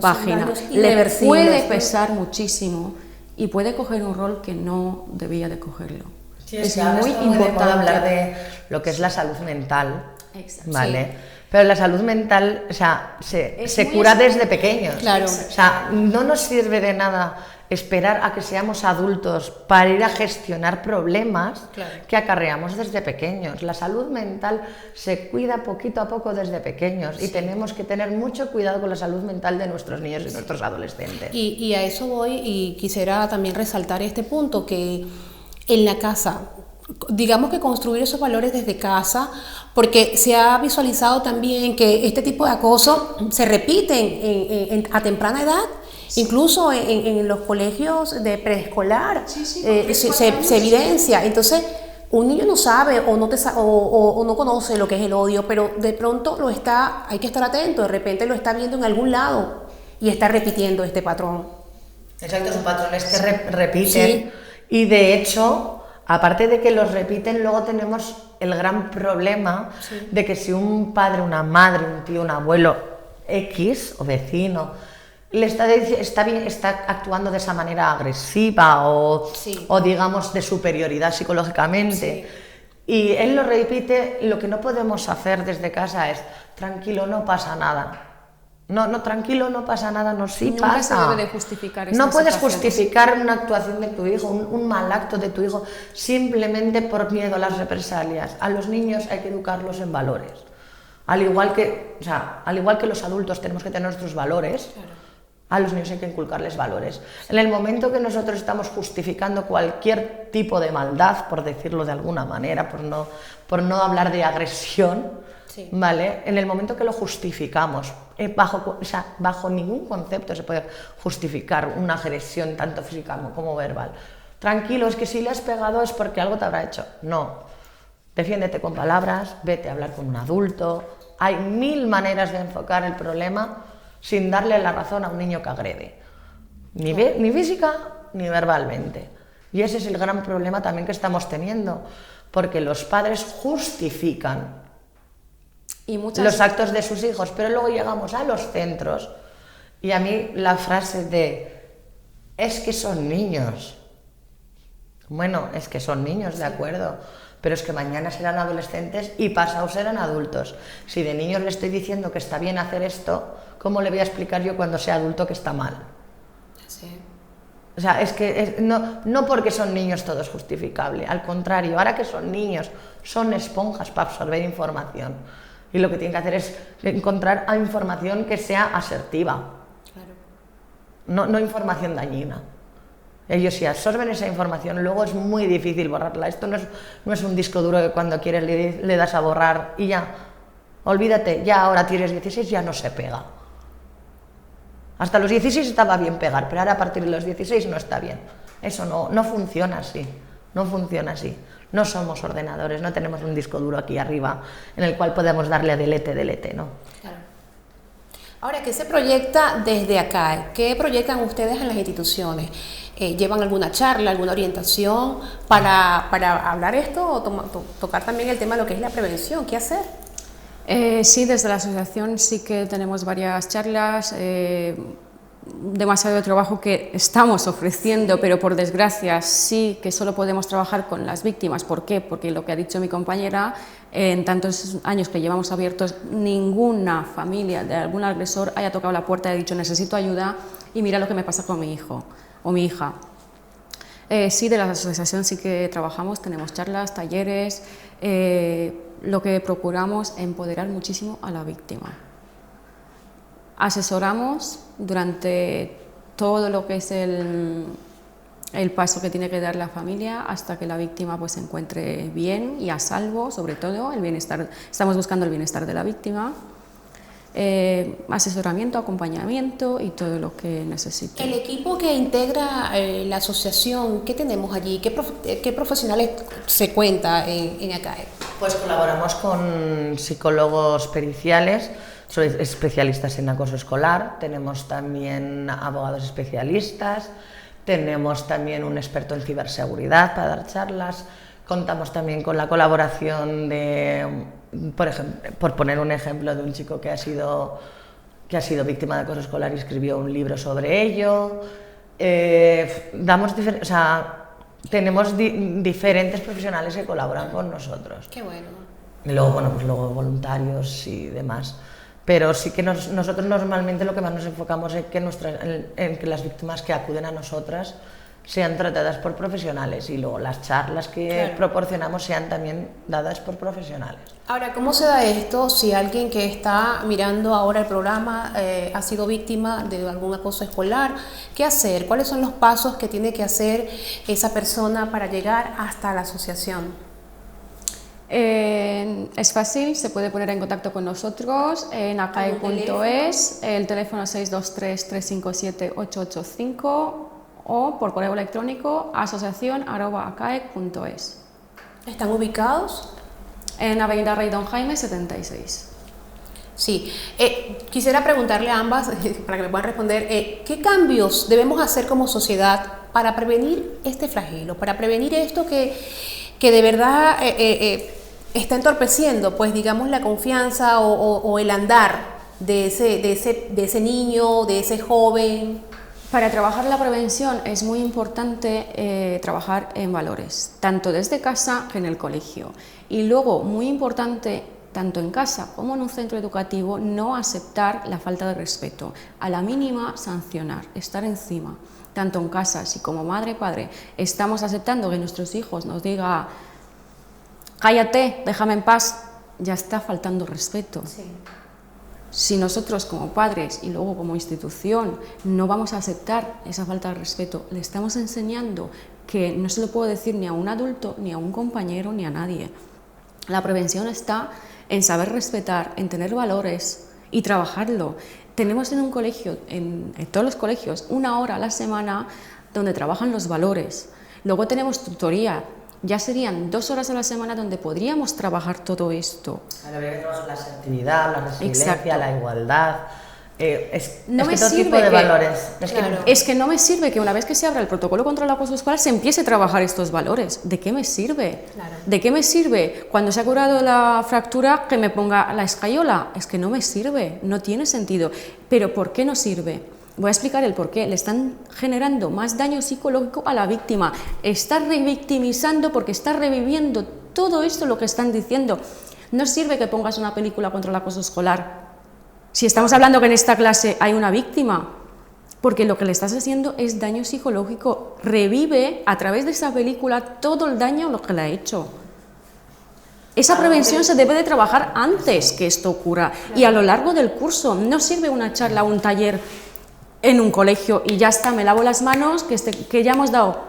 página, le puede pesar muchísimo y puede coger un rol que no debía de cogerlo. Sí, es ahora muy está muy de moda importante hablar de lo que es la salud mental, Exacto. ¿vale? Sí. Pero la salud mental, o sea, Es se muy cura es- desde pequeños. Claro. O sea, no nos sirve de nada esperar a que seamos adultos para ir a gestionar problemas Claro. que acarreamos desde pequeños. La salud mental se cuida poquito a poco desde pequeños y tenemos que tener mucho cuidado con la salud mental de nuestros niños y nuestros adolescentes. Y a eso voy y quisiera también resaltar este punto, que en la casa, digamos que construir esos valores desde casa, porque se ha visualizado también que este tipo de acoso se repite a temprana edad. Incluso en los colegios de preescolar se evidencia. Entonces, un niño no sabe o no conoce lo que es el odio, pero de pronto hay que estar atento, de repente lo está viendo en algún lado y está repitiendo este patrón. Exacto, son patrones que repiten Sí. y de hecho, aparte de que los repiten, luego tenemos el gran problema de que si un padre, una madre, un tío, un abuelo X o vecino está actuando de esa manera agresiva o digamos de superioridad psicológicamente y él lo repite, lo que no podemos hacer desde casa es tranquilo, no pasa nada. No, tranquilo, no pasa nada, no, sí Nunca pasa. se debe de justificar estas No puedes situaciones. justificar una actuación de tu hijo, un mal acto de tu hijo, simplemente por miedo a las represalias. A los niños hay que educarlos en valores. Al igual que los adultos tenemos que tener nuestros valores, a los niños hay que inculcarles valores. En el momento que nosotros estamos justificando cualquier tipo de maldad, por decirlo de alguna manera, por no hablar de agresión, ¿vale? En el momento que lo justificamos, bajo ningún concepto se puede justificar una agresión tanto física como verbal. Tranquilo, es que si le has pegado es porque algo te habrá hecho. No, defiéndete con palabras, vete a hablar con un adulto. Hay 1000 maneras de enfocar el problema sin darle la razón a un niño que agrede, ni física ni verbalmente. Y ese es el gran problema también que estamos teniendo, porque los padres justifican los actos de sus hijos, pero luego llegamos a los centros y a mí la frase de es que son niños. Bueno, es que son niños, de acuerdo, pero es que mañana serán adolescentes y pasado serán adultos. Si de niños le estoy diciendo que está bien hacer esto, ¿cómo le voy a explicar yo cuando sea adulto que está mal? Sí. O sea, es que no porque son niños todo es justificable, al contrario, ahora que son niños, son esponjas para absorber información. Y lo que tienen que hacer es encontrar información que sea asertiva, no información dañina. Ellos si absorben esa información, luego es muy difícil borrarla. Esto no es un disco duro que cuando quieres le das a borrar y ya, olvídate, ya ahora tienes 16, ya no se pega. Hasta los 16 estaba bien pegar, pero ahora a partir de los 16 no está bien. Eso no funciona así, no funciona así. No somos ordenadores, no tenemos un disco duro aquí arriba en el cual podemos darle a delete, ¿no? Claro. Ahora, ¿qué se proyecta desde acá? ¿Qué proyectan ustedes en las instituciones? ¿Llevan alguna charla, alguna orientación para hablar esto o tocar también el tema de lo que es la prevención? ¿Qué hacer? Sí, desde la asociación sí que tenemos varias charlas, demasiado trabajo que estamos ofreciendo, pero por desgracia sí que solo podemos trabajar con las víctimas. ¿Por qué? Porque lo que ha dicho mi compañera, en tantos años que llevamos abiertos, ninguna familia de algún agresor haya tocado la puerta y ha dicho necesito ayuda y mira lo que me pasa con mi hijo o mi hija. Sí, de la asociación sí que trabajamos, tenemos charlas, talleres, lo que procuramos empoderar muchísimo a la víctima. Asesoramos durante todo lo que es el paso que tiene que dar la familia hasta que la víctima pues, se encuentre bien y a salvo, sobre todo el bienestar. Estamos buscando el bienestar de la víctima, asesoramiento, acompañamiento y todo lo que necesite. El equipo que integra la asociación, ¿qué tenemos allí? ¿Qué profesionales se cuenta en ACAE? Pues colaboramos con psicólogos periciales, soy especialistas en acoso escolar, tenemos también abogados especialistas, tenemos también un experto en ciberseguridad para dar charlas, contamos también con la colaboración de, por ejemplo, por poner un ejemplo de un chico que ha sido víctima de acoso escolar y escribió un libro sobre ello. tenemos diferentes profesionales que colaboran con nosotros. Qué bueno. Y luego, bueno, pues luego voluntarios y demás. Pero sí que nosotros normalmente lo que más nos enfocamos es que en que las víctimas que acuden a nosotras sean tratadas por profesionales y luego las charlas que proporcionamos sean también dadas por profesionales. Ahora, ¿cómo se da esto si alguien que está mirando ahora el programa ha sido víctima de algún acoso escolar? ¿Qué hacer? ¿Cuáles son los pasos que tiene que hacer esa persona para llegar hasta la asociación? Es fácil, se puede poner en contacto con nosotros en acaec.es, el teléfono 623-357-885 o por correo electrónico asociacion@acaec.es. ¿Están ubicados? En Avenida Rey Don Jaime 76. Sí, quisiera preguntarle a ambas, para que me puedan responder, ¿qué cambios debemos hacer como sociedad para prevenir este flagelo, para prevenir esto que de verdad está entorpeciendo, pues digamos, la confianza o el andar de ese niño, de ese joven? Para trabajar la prevención es muy importante trabajar en valores, tanto desde casa que en el colegio. Y luego, muy importante, tanto en casa como en un centro educativo, no aceptar la falta de respeto. A la mínima, sancionar, estar encima. Tanto en casa, si como madre, padre, estamos aceptando que nuestros hijos nos digan cállate, déjame en paz, ya está faltando respeto. Sí. Si nosotros como padres y luego como institución no vamos a aceptar esa falta de respeto, le estamos enseñando que no se lo puedo decir ni a un adulto, ni a un compañero, ni a nadie. La prevención está en saber respetar, en tener valores y trabajarlo. Tenemos en un colegio, en todos los colegios, 1 hora a la semana donde trabajan los valores. Luego tenemos tutoría. Ya serían 2 horas a la semana donde podríamos trabajar todo esto. La asertividad, la resiliencia, exacto, la igualdad. No me todo sirve tipo de valores. Es que no me sirve que una vez que se abra el protocolo contra el acoso escolar se empiece a trabajar estos valores. ¿De qué me sirve? Claro. ¿De qué me sirve cuando se ha curado la fractura que me ponga la escayola? Es que no me sirve, no tiene sentido. ¿Pero por qué no sirve? Voy a explicar el porqué. Le están generando más daño psicológico a la víctima. Está revictimizando porque está reviviendo todo esto lo que están diciendo. No sirve que pongas una película contra el acoso escolar si estamos hablando que en esta clase hay una víctima, porque lo que le estás haciendo es daño psicológico. Revive a través de esa película todo el daño lo que le ha hecho. Esa prevención se debe de trabajar antes que esto ocurra y a lo largo del curso. No sirve una charla o un taller en un colegio y ya está, me lavo las manos, que ya hemos dado.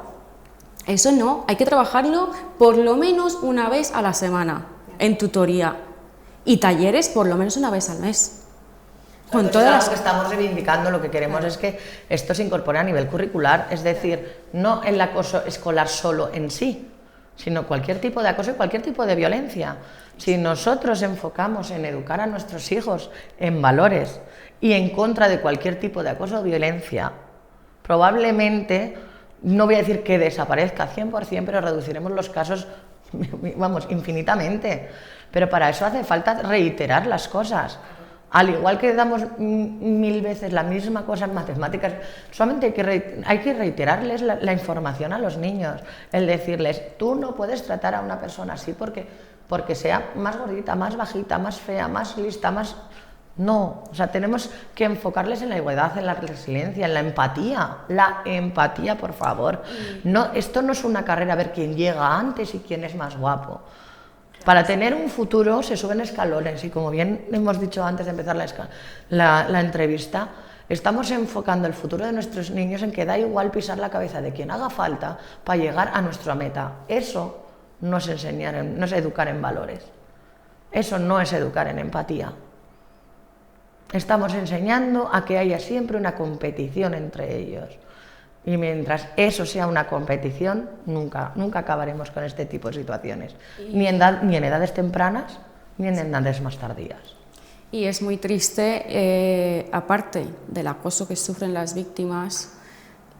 Eso no, hay que trabajarlo por lo menos 1 vez a la semana en tutoría y talleres por lo menos 1 vez al mes. Con todas las que estamos reivindicando, lo que queremos es que esto se incorpore a nivel curricular, es decir, no el acoso escolar solo en sí, sino cualquier tipo de acoso y cualquier tipo de violencia. Si nosotros enfocamos en educar a nuestros hijos en valores y en contra de cualquier tipo de acoso o violencia, probablemente, no voy a decir que desaparezca 100%, pero reduciremos los casos, vamos, infinitamente. Pero para eso hace falta reiterar las cosas. Al igual que damos 1000 veces la misma cosa en matemáticas, solamente hay que reiterarles la información a los niños, el decirles, tú no puedes tratar a una persona así porque sea más gordita, más bajita, más fea, más lista, más... No, o sea, tenemos que enfocarles en la igualdad, en la resiliencia, en la empatía, por favor. No, esto no es una carrera a ver quién llega antes y quién es más guapo. Para tener un futuro se suben escalones y como bien hemos dicho antes de empezar la entrevista, estamos enfocando el futuro de nuestros niños en que da igual pisar la cabeza de quien haga falta para llegar a nuestra meta. Eso no es no es educar en valores, eso no es educar en empatía. Estamos enseñando a que haya siempre una competición entre ellos. Y mientras eso sea una competición, nunca acabaremos con este tipo de situaciones, ni en edades tempranas, ni en edades más tardías. Y es muy triste, aparte del acoso que sufren las víctimas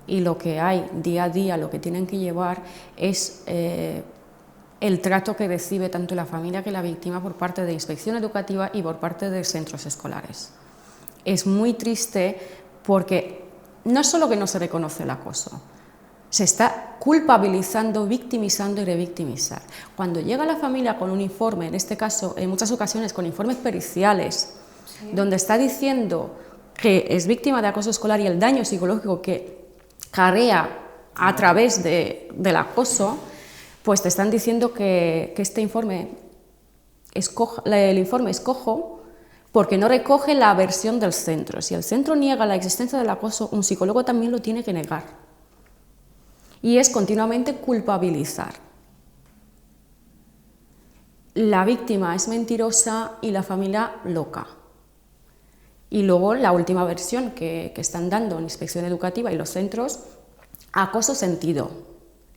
y lo que hay día a día, lo que tienen que llevar, es el trato que recibe tanto la familia que la víctima por parte de inspección educativa y por parte de centros escolares. Es muy triste porque no solo que no se reconoce el acoso, Se está culpabilizando, victimizando y revictimizar. Cuando llega la familia con un informe, en este caso, en muchas ocasiones con informes periciales, donde está diciendo que es víctima de acoso escolar y el daño psicológico que carrea a través del acoso, pues te están diciendo que este informe el informe es cojo porque no recoge la versión del centro. Si el centro niega la existencia del acoso, un psicólogo también lo tiene que negar. Y es continuamente culpabilizar. La víctima es mentirosa y la familia loca. Y luego la última versión que están dando en Inspección Educativa y los centros, acoso sentido.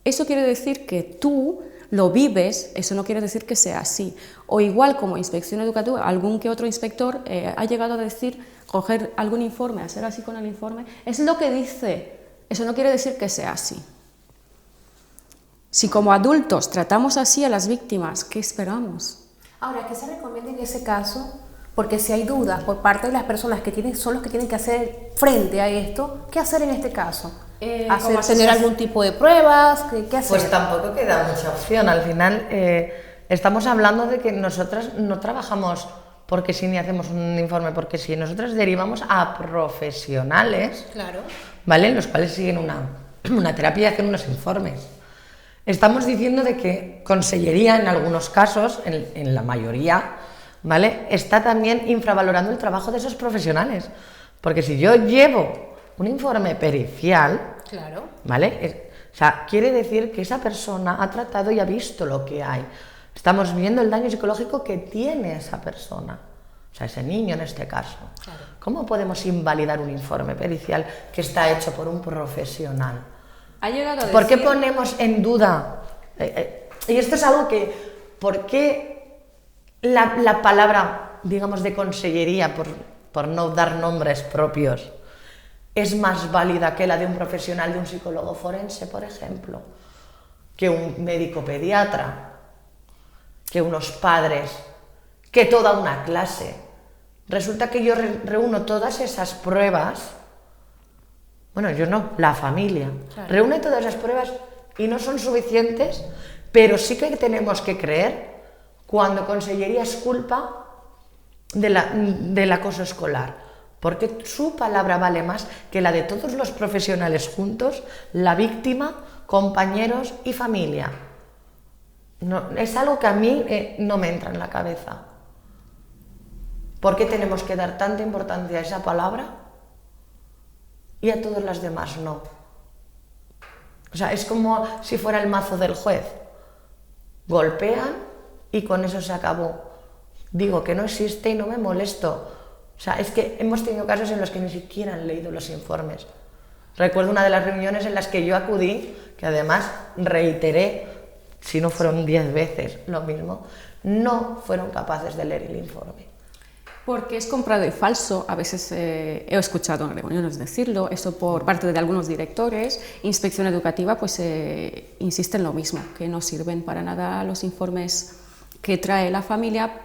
Eso quiere decir que tú lo vives, eso no quiere decir que sea así. O igual como Inspección Educativa, algún que otro inspector ha llegado a decir, coger algún informe, hacer así con el informe, es lo que dice, eso no quiere decir que sea así. Si como adultos tratamos así a las víctimas, ¿qué esperamos? Ahora, ¿qué se recomienda en ese caso? Porque si hay dudas por parte de las personas son los que tienen que hacer frente a esto, ¿qué hacer en este caso? ¿Tener algún tipo de pruebas? ¿Qué hacer? Pues tampoco queda mucha opción. Al final estamos hablando de que nosotras no trabajamos porque sí ni hacemos un informe porque sí. Nosotras derivamos a profesionales, claro, ¿vale? Los cuales siguen una terapia y hacen unos informes. Estamos diciendo de que Consellería, en algunos casos, en la mayoría, ¿vale?, está también infravalorando el trabajo de esos profesionales. Porque si yo llevo un informe pericial, claro, ¿vale?, o sea, quiere decir que esa persona ha tratado y ha visto lo que hay. Estamos viendo el daño psicológico que tiene esa persona, o sea, ese niño en este caso. Claro. ¿Cómo podemos invalidar un informe pericial que está hecho por un profesional? Ha llegado a decir... ¿Por qué ponemos en duda? Y esto es algo que... ¿Por qué la palabra, digamos, de consellería, por no dar nombres propios, es más válida que la de un profesional, de un psicólogo forense, por ejemplo, que un médico pediatra, que unos padres, que toda una clase? Resulta que yo reúno todas esas pruebas. Bueno, yo no, la familia. Claro. Reúne todas las pruebas y no son suficientes, pero sí que tenemos que creer cuando Consellería es culpa del acoso escolar, porque su palabra vale más que la de todos los profesionales juntos, la víctima, compañeros y familia. No, es algo que a mí no me entra en la cabeza. ¿Por qué tenemos que dar tanta importancia a esa palabra y a todas las demás no? O sea, es como si fuera el mazo del juez. Golpean y con eso se acabó. Digo que no existe y no me molesto. O sea, es que hemos tenido casos en los que ni siquiera han leído los informes. Recuerdo una de las reuniones en las que yo acudí, que además reiteré, si no fueron 10 veces lo mismo, no fueron capaces de leer el informe. Porque es comprado y falso, a veces he escuchado en reuniones decirlo, eso por parte de algunos directores. Inspección Educativa pues insiste en lo mismo, que no sirven para nada los informes que trae la familia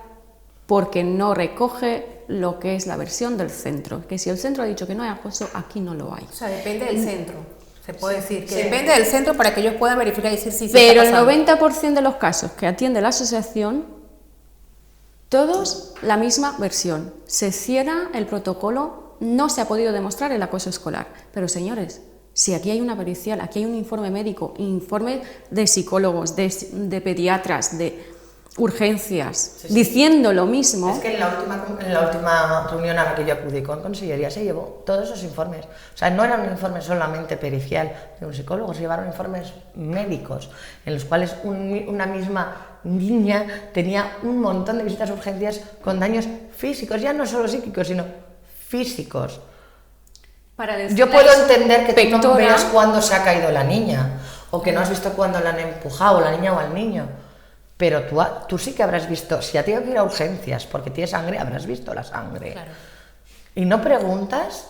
porque no recoge lo que es la versión del centro, que si el centro ha dicho que no hay acoso, aquí no lo hay. O sea, depende del centro, se puede decir, que depende del centro para que ellos puedan verificar y decir si pero el 90% de los casos que atiende la asociación, todos la misma versión. Se cierra el protocolo, no se ha podido demostrar el acoso escolar. Pero señores, si aquí hay una pericial, aquí hay un informe médico, informe de psicólogos, de pediatras, de urgencias, sí, diciendo lo mismo... Es que en la última reunión a la que yo acudí con Consellería se llevó todos esos informes. O sea, no era un informe solamente pericial de un psicólogo, se llevaron informes médicos, en los cuales una misma niña tenía un montón de visitas a urgencias con daños físicos, ya no solo psíquicos, sino físicos. Yo puedo entender que tú no veas cuándo se ha caído la niña, o que no has visto cuándo la han empujado, la niña o al niño, pero tú sí que habrás visto, si ha tenido que ir a urgencias porque tiene sangre, habrás visto la sangre. Claro. Y no preguntas,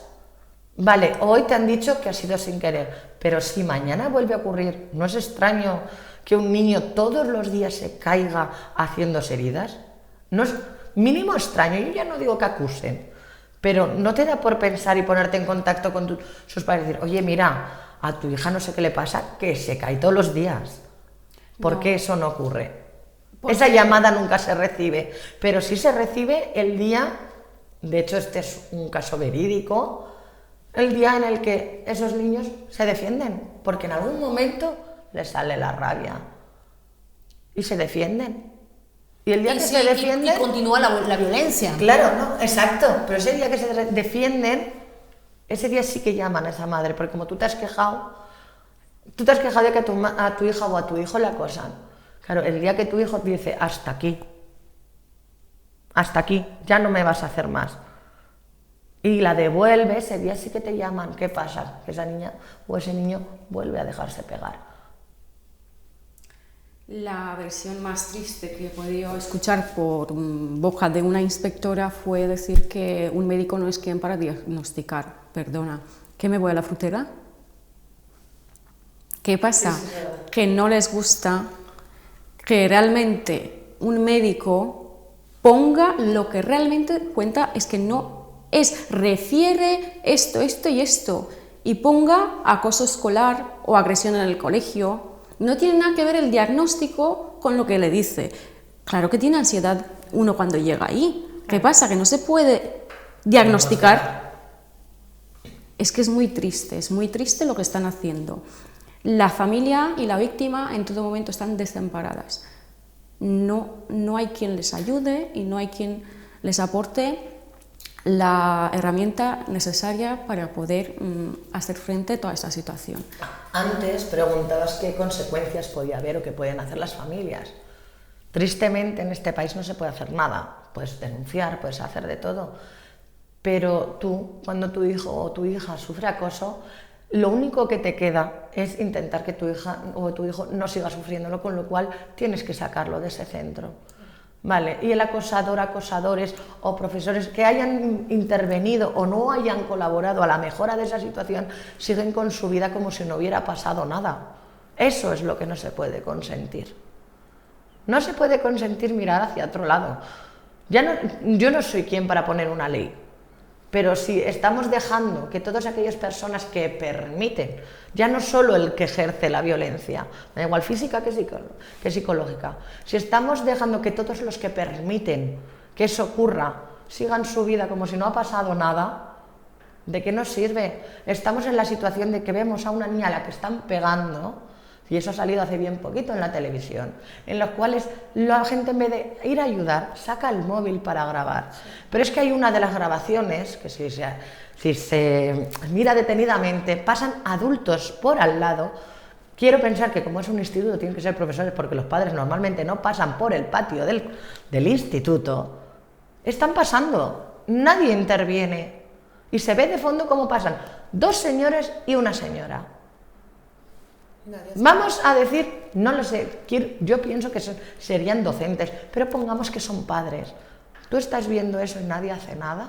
vale, hoy te han dicho que ha sido sin querer, pero si mañana vuelve a ocurrir, ¿no es extraño que un niño todos los días se caiga haciéndose heridas? No es mínimo extraño, yo ya no digo que acusen, pero no te da por pensar y ponerte en contacto con sus padres y decir, oye, mira, A tu hija no sé qué le pasa, que se cae todos los días. ¿Por qué eso no ocurre? Esa llamada nunca se recibe, pero sí se recibe el día, de hecho este es un caso verídico, el día en el que esos niños se defienden, porque en algún momento les sale la rabia y se defienden. Y el día que se defienden... Y continúa la violencia. Claro, no, exacto, pero ese día que se defienden, ese día sí que llaman a esa madre, porque como tú te has quejado de que a tu hija o a tu hijo le acosan. Claro, el día que tu hijo dice, hasta aquí, ya no me vas a hacer más, y la devuelve, ese día sí que te llaman. ¿Qué pasa? Que esa niña o ese niño vuelve a dejarse pegar. La versión más triste que he podido escuchar por boca de una inspectora fue decir que un médico no es quien para diagnosticar. Perdona, ¿qué me voy a la frutera? ¿Qué pasa? Que no les gusta que realmente un médico ponga lo que realmente cuenta, es que no es, refiere esto y esto, y ponga acoso escolar o agresión en el colegio. No tiene nada que ver el diagnóstico con lo que le dice. Claro que tiene ansiedad uno cuando llega ahí. ¿Qué pasa? Que no se puede diagnosticar. Es que es muy triste lo que están haciendo. La familia y la víctima en todo momento están desamparadas. No hay quien les ayude y no hay quien les aporte la herramienta necesaria para poder hacer frente a toda esta situación. Antes preguntabas qué consecuencias podía haber o qué pueden hacer las familias. Tristemente en este país no se puede hacer nada. Puedes denunciar, puedes hacer de todo, pero tú, cuando tu hijo o tu hija sufre acoso, lo único que te queda es intentar que tu hija o tu hijo no siga sufriéndolo, con lo cual tienes que sacarlo de ese centro. Vale, y el acosador, acosadores o profesores que hayan intervenido o no hayan colaborado a la mejora de esa situación siguen con su vida como si no hubiera pasado nada. Eso es lo que no se puede consentir. No se puede consentir mirar hacia otro lado. Yo no soy quien para poner una ley, pero si estamos dejando que todas aquellas personas que permiten, ya no solo el que ejerce la violencia, da igual física que psicológica, si estamos dejando que todos los que permiten que eso ocurra sigan su vida como si no ha pasado nada, ¿de qué nos sirve? Estamos en la situación de que vemos a una niña a la que están pegando, y eso ha salido hace bien poquito en la televisión, en los cuales la gente en vez de ir a ayudar, saca el móvil para grabar. Pero es que hay una de las grabaciones, que si se mira detenidamente, pasan adultos por al lado. Quiero pensar que como es un instituto tienen que ser profesores, porque los padres normalmente no pasan por el patio del instituto. Están pasando, nadie interviene, y se ve de fondo cómo pasan dos señores y una señora. Vamos a decir, no lo sé, yo pienso que serían docentes, pero pongamos que son padres. ¿Tú estás viendo eso y nadie hace nada?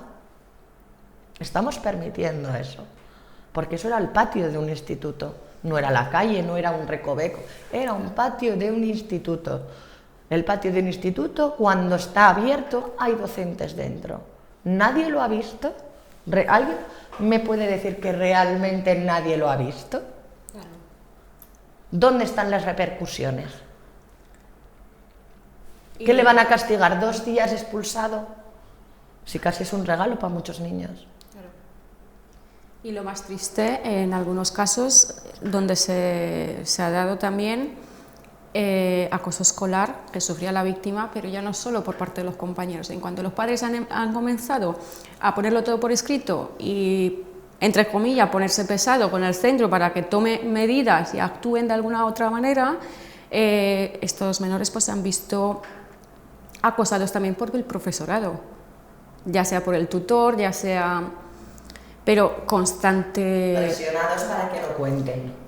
Estamos permitiendo eso, porque eso era el patio de un instituto, no era la calle, no era un recoveco, era un patio de un instituto. El patio de un instituto, cuando está abierto, hay docentes dentro. ¿Nadie lo ha visto? ¿Alguien me puede decir que realmente nadie lo ha visto? ¿Dónde están las repercusiones? ¿Qué le van a castigar? 2 días expulsado. Si casi es un regalo para muchos niños. Claro. Y lo más triste, en algunos casos, donde se ha dado también acoso escolar que sufría la víctima, pero ya no solo por parte de los compañeros. En cuanto los padres han comenzado a ponerlo todo por escrito y, entre comillas, ponerse pesado con el centro para que tome medidas y actúen de alguna otra manera, estos menores pues se han visto acosados también por el profesorado, ya sea por el tutor, ya sea... pero constante... Presionados para que lo cuenten.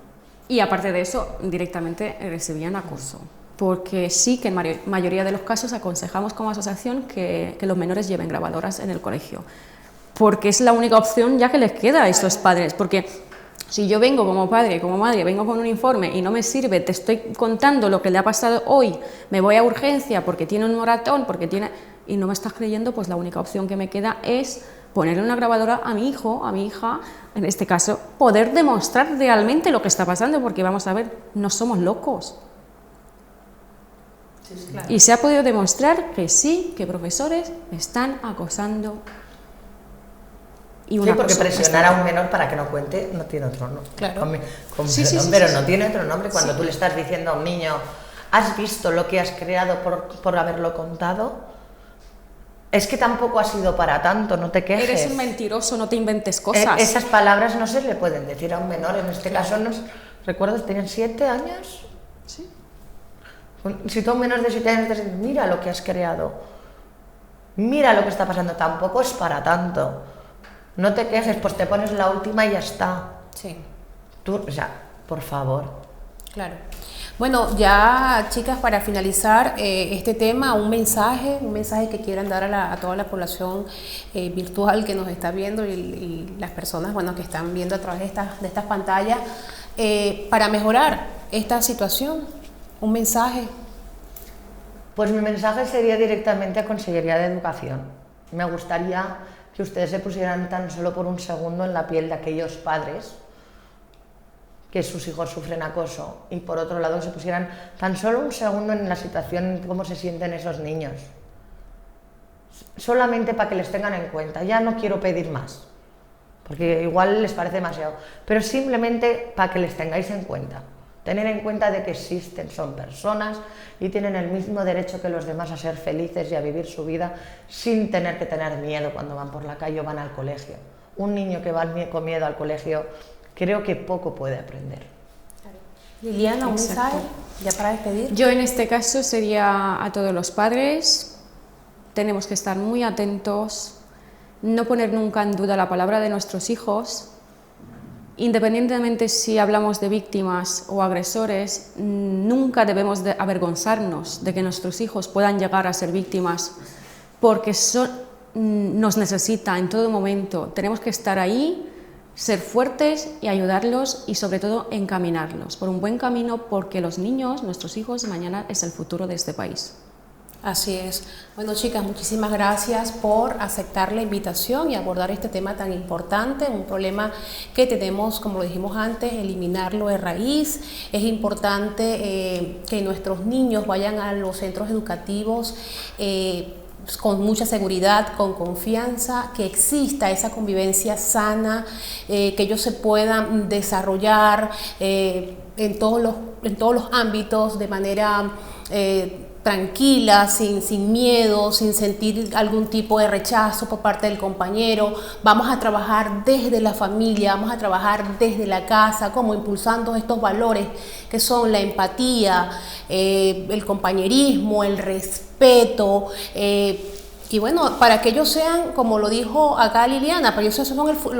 Y aparte de eso, directamente recibían acoso. Porque sí que en mayoría de los casos aconsejamos como asociación que los menores lleven grabadoras en el colegio. Porque es la única opción ya que les queda a estos padres, porque si yo vengo como padre, como madre, vengo con un informe y no me sirve, te estoy contando lo que le ha pasado hoy, me voy a urgencia porque tiene un moratón, y no me estás creyendo, pues la única opción que me queda es ponerle una grabadora a mi hijo, a mi hija, en este caso, poder demostrar realmente lo que está pasando, porque vamos a ver, no somos locos. Sí, claro. Y se ha podido demostrar que sí, que profesores están acosando. Y Sí, porque presionar a un menor para que no cuente no tiene otro nombre. Claro. Pero no tiene otro nombre cuando tú le estás diciendo a un niño, ¿has visto lo que has creado por haberlo contado? Es que tampoco ha sido para tanto, no te quejes. Eres un mentiroso, no te inventes cosas. Esas palabras no se le pueden decir a un menor, en este caso recuerdo, tenían 7 años. Sí. Si tú a un menor de 7 años te dices, mira lo que has creado, mira lo que está pasando, tampoco es para tanto. No te quejes, pues te pones la última y ya está. Sí. Tú, o sea, por favor. Claro. Bueno, ya chicas, para finalizar este tema, un mensaje que quieran dar a toda la población virtual que nos está viendo y las personas, bueno, que están viendo a través de estas pantallas, para mejorar esta situación, un mensaje. Pues mi mensaje sería directamente a Consellería de Educación. Me gustaría que ustedes se pusieran tan solo por un segundo en la piel de aquellos padres que sus hijos sufren acoso y por otro lado se pusieran tan solo un segundo en la situación, cómo se sienten esos niños. Solamente para que les tengan en cuenta. Ya no quiero pedir más, porque igual les parece demasiado, pero simplemente para que les tengáis en cuenta. Tener en cuenta de que existen, son personas y tienen el mismo derecho que los demás a ser felices y a vivir su vida sin tener que tener miedo cuando van por la calle o van al colegio. Un niño que va con miedo al colegio creo que poco puede aprender. Liliana, un mensaje ya para despedir. Yo en este caso sería a todos los padres, tenemos que estar muy atentos, no poner nunca en duda la palabra de nuestros hijos. Independientemente si hablamos de víctimas o agresores, nunca debemos de avergonzarnos de que nuestros hijos puedan llegar a ser víctimas, porque nos necesita en todo momento. Tenemos que estar ahí, ser fuertes y ayudarlos y sobre todo encaminarlos por un buen camino, porque los niños, nuestros hijos, mañana es el futuro de este país. Así es. Bueno, chicas, muchísimas gracias por aceptar la invitación y abordar este tema tan importante, un problema que tenemos, como lo dijimos antes, eliminarlo de raíz. Es importante que nuestros niños vayan a los centros educativos con mucha seguridad, con confianza, que exista esa convivencia sana, que ellos se puedan desarrollar en todos los ámbitos de manera tranquila, sin miedo, sin sentir algún tipo de rechazo por parte del compañero. Vamos a trabajar desde la familia, vamos a trabajar desde la casa, como impulsando estos valores que son la empatía, el compañerismo, el respeto, y bueno, para que ellos sean, como lo dijo acá Liliana, para ellos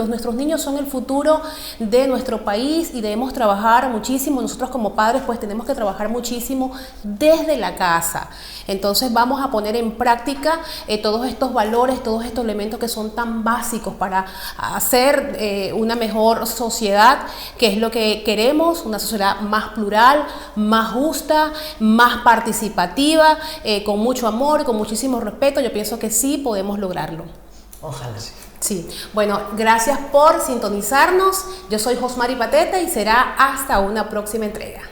nuestros niños son el futuro de nuestro país y debemos trabajar muchísimo. Nosotros como padres pues tenemos que trabajar muchísimo desde la casa. Entonces vamos a poner en práctica todos estos valores, todos estos elementos que son tan básicos para hacer una mejor sociedad, que es lo que queremos, una sociedad más plural, más justa, más participativa, con mucho amor, con muchísimo respeto. Yo pienso que sí podemos lograrlo. Ojalá. Sí. Bueno, gracias por sintonizarnos. Yo soy Josmari Patete y será hasta una próxima entrega.